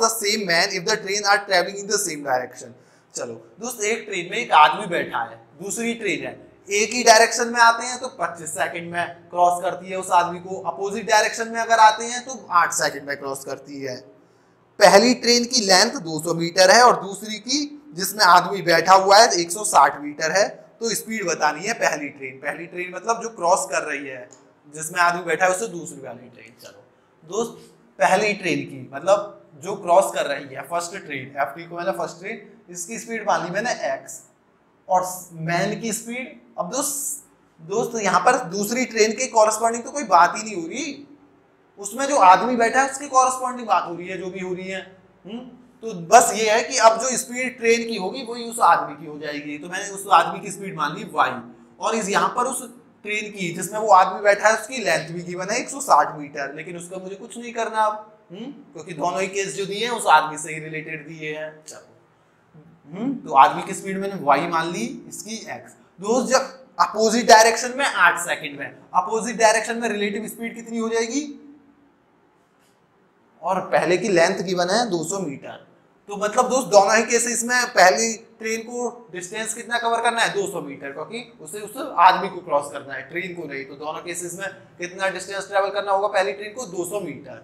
the same man if the train are traveling in the same direction. चलो दोस्त, एक train में एक आदमी बैठा है, दूसरी ट्रेन है, एक ही डायरेक्शन में आते हैं तो 25 सेकंड में क्रॉस करती है उस आदमी को, अपोजिट डायरेक्शन में अगर आते हैं तो 8 सेकंड में क्रॉस करती है। पहली ट्रेन की लेंथ 200 मीटर है और दूसरी की जिसमें आदमी बैठा हुआ है 160 मीटर है। तो स्पीड बतानी है पहली ट्रेन मतलब जो क्रॉस कर रही है, जिसमें आदमी बैठा है उससे दूसरी वाली ट्रेन। चलो दोस्त, पहली ट्रेन की मतलब जो क्रॉस कर रही है फर्स्ट ट्रेन, FT को मैंने फर्स्ट ट्रेन, इसकी स्पीड मान ली मैंने x, और मैन की स्पीड। अब दोस्त यहाँ पर दूसरी ट्रेन के कॉरस्पॉन्डिंग तो कोई बात ही नहीं हो रही, उसमें जो आदमी बैठा है उसके कॉरस्पॉन्डिंग बात हो रही है, जो भी हो रही है। तो बस ये है कि अब जो स्पीड ट्रेन की होगी वही उस आदमी की हो जाएगी। तो मैंने उस आदमी की स्पीड मान ली y, और इस यहाँ पर उस ट्रेन की जिसमें वो आदमी बैठा है उसकी लेंथ भी गिवन है 160 मीटर, लेकिन उसका मुझे कुछ नहीं करना अब, क्योंकि दोनों ही केस जो दिए हैं उस आदमी से ही रिलेटेड दिए हैं। चलो, तो आदमी की स्पीड मैंने y मान ली, इसकी x। दोस्त, जब अपोजिट डायरेक्शन में 8 सेकंड में, अपोजिट डायरेक्शन में रिलेटिव स्पीड कितनी हो जाएगी, और पहले की लेंथ गिवन है 200 मीटर। तो मतलब दोस्त दोनों ही केसेस में पहली ट्रेन को डिस्टेंस कितना कवर करना है 200 मीटर, क्योंकि उसे उस आदमी को क्रॉस करना है, ट्रेन को नहीं। तो दोनों केसेस में कितना डिस्टेंस ट्रेवल करना होगा पहली ट्रेन को 200 मीटर।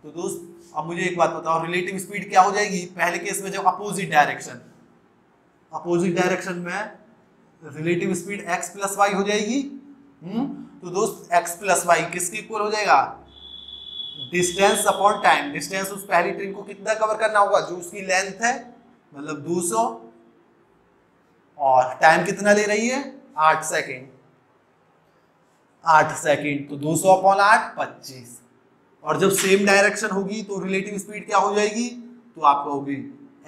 तो दोस्त अब मुझे एक बात बताओ, रिलेटिव स्पीड क्या हो जाएगी पहले केस में जब अपोजिट डायरेक्शन में relative speed x plus y हो जाएगी। तो दोस्त x प्लस वाई किसके इक्वल हो जाएगा, डिस्टेंस अपॉन टाइम। डिस्टेंस उस पहली ट्रेन को कितना कवर करना होगा, जो उसकी लेंथ है मतलब 200, और टाइम कितना ले रही है 8 सेकंड। 8 सेकंड तो 200 अपॉन 8 25, और जब सेम डायरेक्शन होगी तो रिलेटिव स्पीड क्या हो जाएगी, तो आपको होगी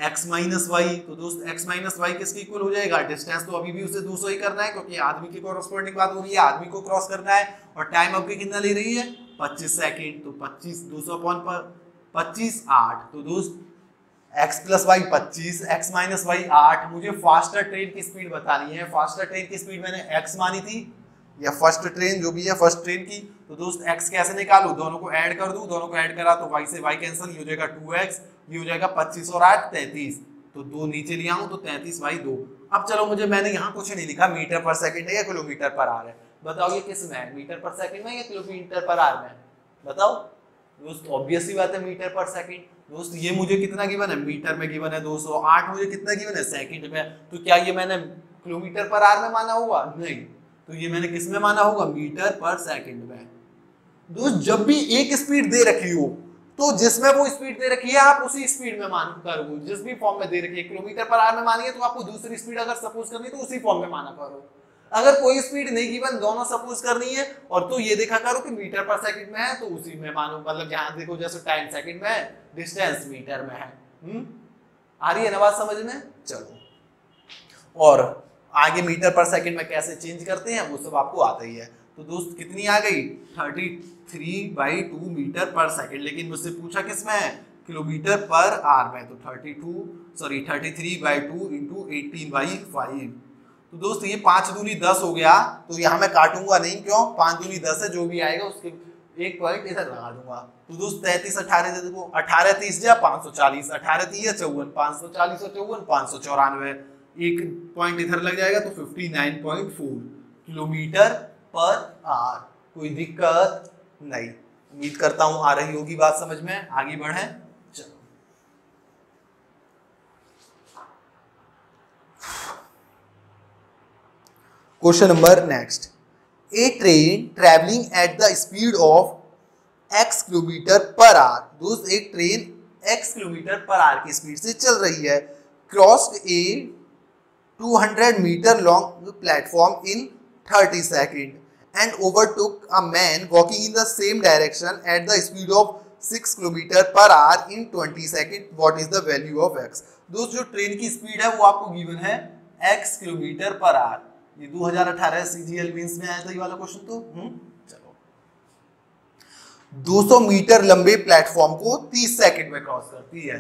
x माइनस वाई। तो दोस्त x माइनस वाई किसके इक्वल हो जाएगा, डिस्टेंस तो अभी भी उसे 200 ही करना है क्योंकि आदमी की कॉरस्पॉन्डिंग बात हो रही है, आदमी को क्रॉस करना है, और टाइम आपके कितना ले रही है 25 सेकंड। तो 25 200 अपॉन 25 8। तो दोस्त x plus y 25, x minus y 8। मुझे फास्टर ट्रेन की स्पीड बतानी है। फास्टर ट्रेन की स्पीड मैंने x मानी थी, या फर्स्ट ट्रेन जो भी है फर्स्ट ट्रेन की। तो दोस्त x कैसे निकालूं, दोनों को ऐड कर दूं, दोनों को ऐड करा तो y से y कैंसिल, ये हो जाएगा 2x, ये हो जाएगा 25 और 8 33। तो 2 नीचे ले आऊं तो 33/2। अब चलो, मुझे मैंने यहाँ कुछ नहीं लिखा मीटर पर सेकंड है या किलोमीटर पर आवर है, बताओ ये किस में है, मीटर पर सेकंड में या किलोमीटर पर आवर में, बताओ। दोस्त ऑब्वियस ही बात है मीटर पर सेकंड। दोस्त ये मुझे कितना गिवन है, मीटर में गिवन है 200, 8 मुझे कितना गिवन है, सेकंड में। तो क्या ये मैंने किलोमीटर पर आवर में माना होगा? नहीं, तो ये मैंने किस में माना होगा? मीटर पर सेकंड में। दोस्त जब भी एक स्पीड दे रखी हो तो जिसमें वो स्पीड दे रखी है आप उसी स्पीड में मान करो, जिस भी फॉर्म में दे रखी है। किलोमीटर पर आवर में मानी है तो आपको दूसरी स्पीड अगर सपोज करनी है तो उसी फॉर्म में माना करो। अगर कोई स्पीड नहीं गिवन, दोनों सपोज करनी है, और तो ये देखा करो कि मीटर पर सेकंड में है तो उसी में मानो। मतलब यहाँ देखो जैसे टाइम सेकंड में है, डिस्टेंस मीटर में है। आ रही है ना बात समझ में? चलो, और आगे मीटर पर सेकंड में कैसे चेंज करते हैं वो सब आपको आता ही है। तो दोस्त कितनी आ गई? 33/2 मीटर पर सेकंड। लेकिन मुझसे पूछा किस में है? किलोमीटर पर आवर में। तो 33/2 इंटू 18/5। तो दोस्त ये 5 दूनी 10 हो गया, तो यहाँ मैं काटूंगा नहीं, क्यों? 5 दूनी 10 है, जो भी आएगा उसके एक पॉइंट इधर लगा दूंगा। तो दोस्त 33 18 दे देखो, 18 30 जा 540, 18 30 54, 540 और 54 594, एक पॉइंट इधर लग जाएगा तो 59.4 किलोमीटर पर आवर। कोई दिक्कत नहीं, उम्मीद करता हूं आ रही होगी बात समझ में। आगे बढ़े, चलो। Question number next. A train travelling at the speed of x kilometre per hour. दोस्त एक train x kilometre per hour की स्पीड से चल रही है। Crossed a 200 metre long platform in 30 second and overtook a man walking in the same direction at the speed of 6 kilometre per our in 20 second. What is the value of x? दोस्त जो train की speed है वो आपको given है x kilometre per our. ये 2018 CGL mains में आया था ये वाला क्वेश्चन। तो चलो, 200 मीटर लंबे प्लेटफॉर्म को 30 सेकंड में क्रॉस करती है।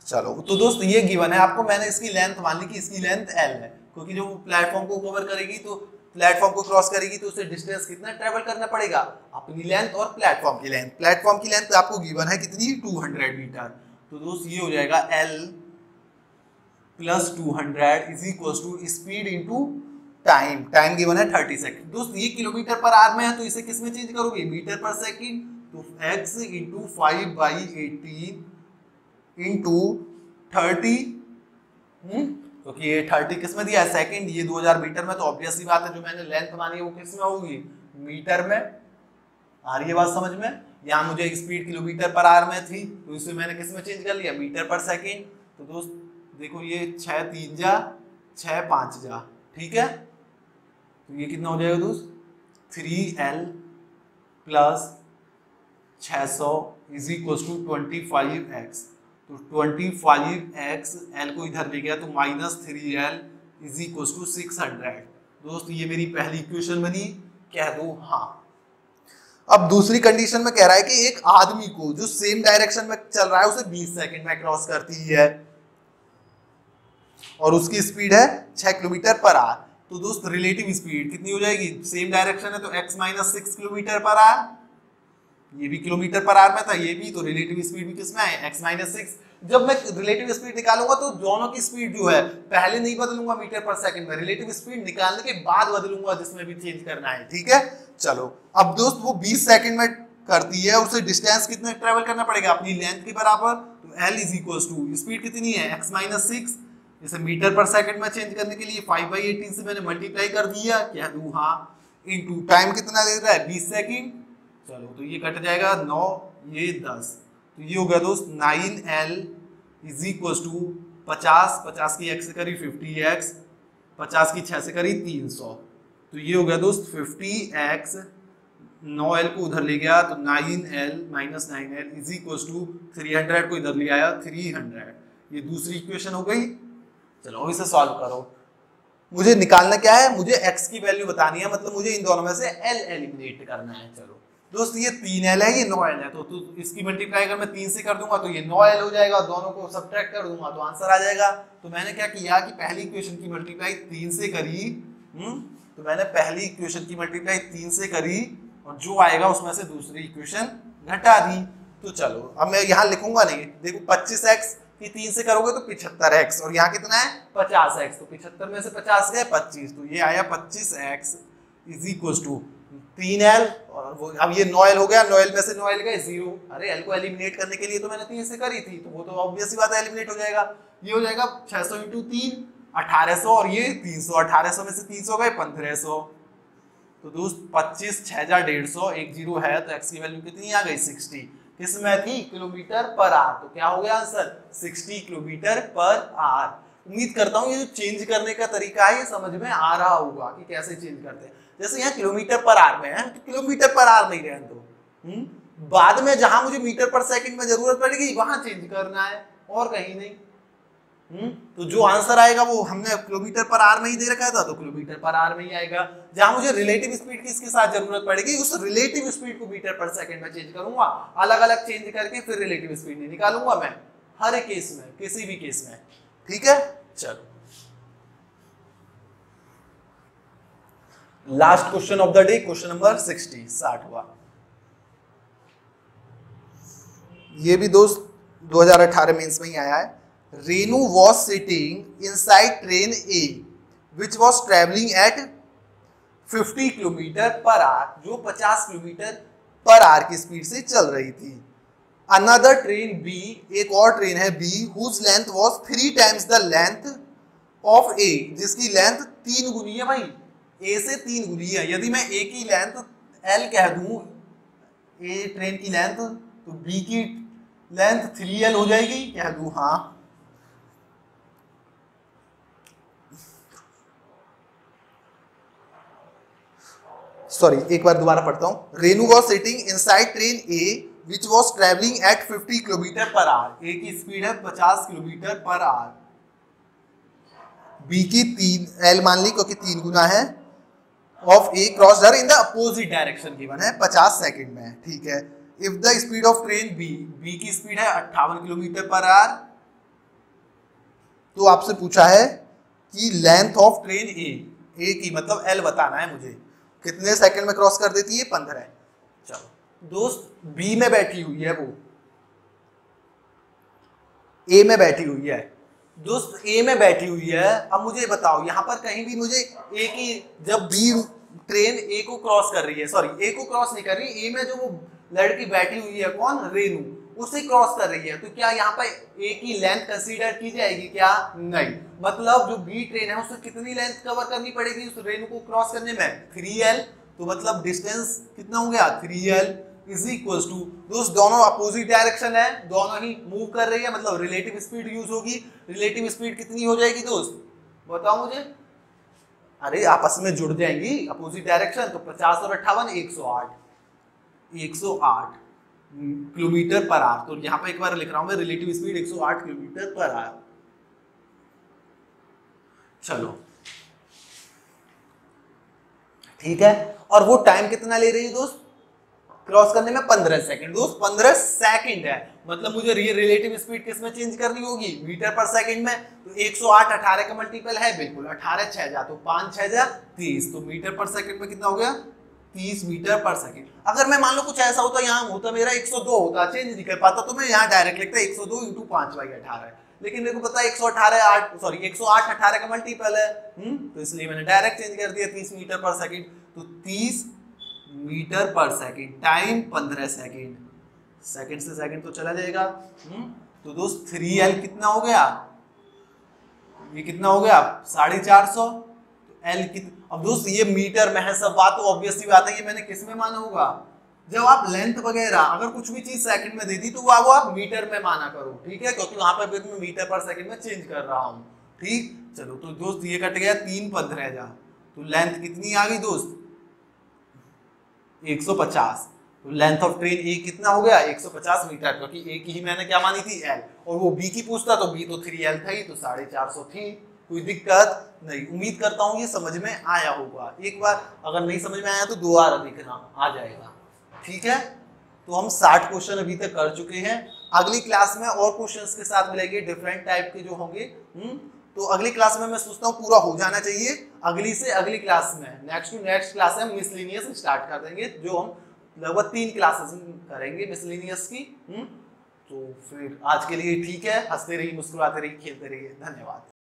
चलो, तो दोस्त ये गिवन है आपको। मैंने इसकी लेंथ मान ली कि इसकी लेंथ l है, क्योंकि जो प्लेटफॉर्म को कवर करेगी तो प्लेटफॉर्म को क्रॉस करेगी तो उसे डिस्टेंस कितना ट्रेवल करना पड़ेगा? अपनी लेंथ और प्लेटफॉर्म की लेंथ। प्लेटफॉर्म की लेंथ आपको गिवन है कितनी? 200 मीटर। तो दोस्त ये हो जाएगा l plus 200 is equal to speed into time. Time given है 30 सेकंड। दोस्त ये किलोमीटर पर आवर में है तो इसे किस में चेंज करोगे? Metre per second. तो x इंटू 5/18 इंटू 30, क्योंकि ये 30 किस में दिया है? सेकंड। ये 2000 मीटर में, तो ऑब्वियस सी बात है जो मैंने लेंथ मानी है वो किस में होगी? मीटर में। आ रही है बात समझ में? यहाँ मुझे स्पीड किलोमीटर पर आवर में थी तो इसे मैंने किस में चेंज कर लिया? Metre per second. तो दोस्त देखो ये 6 3 जा 6 5 जा, ठीक है। तो ये कितना हो जाएगा दोस्त? 3l plus 600 is equal to 25x। तो 25x l को इधर ले गया तो -3l इज इक्वल टू 600। दोस्त ये मेरी पहली इक्वेशन बनी, कह दो हाँ। अब दूसरी कंडीशन में कह रहा है कि एक आदमी को जो सेम डायरेक्शन में चल रहा है उसे 20 सेकंड में क्रॉस करती है और उसकी स्पीड है 6 किलोमीटर पर आवर। तो दोस्त रिलेटिव स्पीड कितनी हो जाएगी? सेम डायरेक्शन है तो x - 6 किलोमीटर पर आवर। ये भी किलोमीटर पर आवर में था, ये भी, तो रिलेटिव स्पीड भी किसमें है? x - 6। जब मैं रिलेटिव स्पीड निकालूंगा तो दोनों की स्पीड जो है पहले नहीं बदलूंगा मीटर पर सेकंड में, रिलेटिव स्पीड निकालने के बाद बदलूंगा जिसमें भी चेंज करना है, ठीक है। चलो, अब दोस्त वो 20 सेकंड में करती है, उसे डिस्टेंस कितना ट्रेवल करना पड़ेगा? अपनी लेंथ के बराबर। तो l is equal to speed कितनी है? x - 6। इसे मीटर पर सेकंड में चेंज करने के लिए 5/18 से मैंने मल्टीप्लाई कर दिया, कह दूं हाँ, इनटू टाइम कितना ले रहा है? 20 सेकंड। चलो, तो ये कट जाएगा 9 ये 10, तो ये हो गया दोस्त 9l इज इक्वल टू 50 की x से करी 50x, 50 की 6 से करी 300। तो ये हो गया दोस्त 50x, 9l को उधर ले गया तो 9l - 9l is equal to 300 को इधर ले आया 300। ये दूसरी इक्वेशन हो गई। चलो इसे सॉल्व करो। मुझे निकालना क्या है? मुझे x की वैल्यू बतानी है, मतलब मुझे इन दोनों में से l एलिमिनेट करना है। चलो दोस्त, ये 3l है, ये 9l है, तो इसकी मल्टीप्लाई अगर मैं 3 से कर दूंगा तो ये 9l हो जाएगा, दोनों को सब्ट्रैक्ट कर दूंगा तो आंसर आ जाएगा। तो मैंने क्या किया कि पहली इक्वेशन की मल्टीप्लाई 3 से करी, तो मैंने पहली इक्वेशन की मल्टीप्लाई 3 से करी और जो आएगा उसमें से दूसरी इक्वेशन घटा दी। तो चलो, अब मैं यहाँ लिखूंगा नहीं, देखो 25x की 3 से करोगे तो 75x, और यहाँ कितना है? 50x। तो 75 में से 50 गए 25, तो ये आया 25x is equal to 3l, और वो अब ये 9l हो गया, 9l में से 9l गए 0। अरे l को एलिमिनेट करने के लिए तो मैंने 3 से करी थी, तो वो तो ऑब्वियस सी बात है एलिमिनेट हो जाएगा। ये हो जाएगा 600 × 3 1800, और ये 300, 1800 में से 300 गए 1500। तो दोस्त 25 6 जा 150, एक जीरो है तो x की वैल्यू कितनी आ गई 60। किसमें थी? किलोमीटर पर आर। तो क्या हो गया आंसर? 60 किलोमीटर पर आर। उम्मीद करता हूँ ये जो चेंज करने का तरीका है ये समझ में आ रहा होगा कि कैसे चेंज करते हैं। जैसे यहाँ किलोमीटर पर आर में है तो किलोमीटर पर आर नहीं रहने दो, बाद में जहां मुझे मीटर पर सेकंड में जरूरत पड़ेगी वहां चेंज करना है और कहीं नहीं। तो जो आंसर आएगा वो हमने किलोमीटर पर आर में ही दे रखा था तो किलोमीटर पर आर में ही आएगा। जहां मुझे रिलेटिव स्पीड की इसके साथ जरूरत पड़ेगी उस रिलेटिव स्पीड को मीटर पर सेकंड में चेंज करूंगा, अलग अलग चेंज करके फिर रिलेटिव स्पीड नहीं निकालूंगा मैं हर एक केस में, किसी भी केस में। ठीक है, चलो last question of the day, question number 60 हुआ। ये भी दोस्त 2018 मेंस में ही आया है। Renu was sitting inside train A which was travelling at 50 kilometre per our, जो 50 किलोमीटर पर आवर की स्पीड से चल रही थी। अनदर ट्रेन बी, एक और ट्रेन है B, whose length was 3 times the length of A, जिसकी लेंथ 3 गुनी है भाई, ए से 3 गुनी है। यदि मैं ए की लेंथ एल कह दूं, ए ट्रेन की लेंथ, तो बी की लेंथ 3l हो जाएगी, कह दूं हाँ। सॉरी, एक बार दोबारा पढ़ता हूं। Renu was sitting inside train A which was travelling at 50 kilometre per hour, A की स्पीड है 50 किलोमीटर पर आवर, बी की 3l मान ली क्योंकि 3 गुना है, of a cross her in the opposite direction given है 50 सेकंड में। ठीक है, if the speed of train B, B की स्पीड है 58 किलोमीटर पर आवर, तो आपसे पूछा है कि लेंथ ऑफ ट्रेन ए की मतलब एल बताना है मुझे, कितने सेकंड में क्रॉस कर देती है? 15। चलो दोस्त, बी में बैठी हुई है वो, ए में बैठी हुई है दोस्त, ए में बैठी हुई है। अब मुझे बताओ यहाँ पर कहीं भी मुझे ए की, जब बी ट्रेन ए को क्रॉस कर रही है, सॉरी ए को क्रॉस नहीं कर रही, ए में जो वो लड़की बैठी हुई है कौन? रेनू, उसे क्रॉस कर रही है, तो क्या यहाँ पर ए की लेंथ कंसीडर की जाएगी? क्या नहीं। मतलब जो बी ट्रेन है उससे कितनी लेंथ कवर करनी पड़ेगी उस रेनू को क्रॉस करने में? 3l। तो मतलब डिस्टेंस कितना हो गया? 3l इज इक्वल टू, दोस्त दोनों अपोजिट डायरेक्शन है, दोनों ही मूव कर रही है, मतलब रिलेटिव स्पीड यूज होगी। रिलेटिव स्पीड कितनी हो जाएगी दोस्त, बताओ मुझे? अरे आपस में जुड़ जाएंगी अपोजिट डायरेक्शन, तो 50 और 58 108 किलोमीटर पर आवर। तो यहाँ पे एक बार लिख रहा हूं मैं, relative speed 108 kilometre per our. चलो ठीक है, और वो टाइम कितना ले रही है दोस्त क्रॉस करने में? 15 सेकंड। दोस्त 15 सेकंड है, मतलब मुझे रिलेटिव स्पीड किस में चेंज करनी होगी? मीटर पर सेकंड में। तो 108 18 का मल्टीपल है, बिल्कुल 18 6 जा, तो 5 6 जा 30, तो मीटर पर सेकंड में कितना हो गया? 30 मीटर पर सेकंड। अगर मैं मान लो कुछ ऐसा होता, यहाँ होता मेरा 102 होता, चेंज नहीं कर पाता, तो मैं यहाँ डायरेक्ट लिखता 102 × 5/18, लेकिन मेरे को पता है 108 18 का मल्टीपल है, तो इसलिए मैंने डायरेक्ट चेंज कर दिया 30 मीटर पर सेकंड। तो 30 metre per second time 15 second, second से सेकंड तो चला जाएगा। तो दोस्त 3l कितना हो गया? ये कितना हो गया? 450। तो l कितना? अब दोस्त ये मीटर में है सब बात, तो ऑब्वियस सी बात है, ये मैंने किस में माना होगा? जब आप लेंथ वगैरह अगर कुछ भी चीज सेकंड में दे दी तो वो आप मीटर में माना करो, ठीक है, क्योंकि वहां पर मैं मीटर पर सेकंड में चेंज कर रहा हूँ। ठीक, चलो तो दोस्त ये कट गया 3 15 जा, तो लेंथ कितनी आ गई दोस्त? 150। तो लेंथ ऑफ ट्रेन ए कितना हो गया? 150 मीटर, क्योंकि ए की ही मैंने क्या मानी थी? एल, और वो बी की पूछता तो बी तो 3l था ही, तो 450 थी। कोई दिक्कत नहीं। उम्मीद करता हूँ ये समझ में आया होगा। एक बार अगर नहीं समझ में आया तो दोबारा देखना, आ जाएगा। ठीक है, तो हम 60 क्वेश्चन अभी तक कर चुके हैं। अगली क्लास में और क्वेश्चंस के साथ मिलेंगे, डिफरेंट टाइप के जो होंगे। तो अगली क्लास में मैं सोचता हूँ पूरा हो जाना चाहिए। अगली से अगली क्लास में नेक्स्ट टू नेक्स्ट क्लास में मिसलिनियस स्टार्ट कर देंगे, जो हम लगभग 3 क्लासेस करेंगे मिसलिनियस की। तो फिर आज के लिए ठीक है, हंसते रहिए, मुस्कुराते रहिए, खेलते रहिए। धन्यवाद।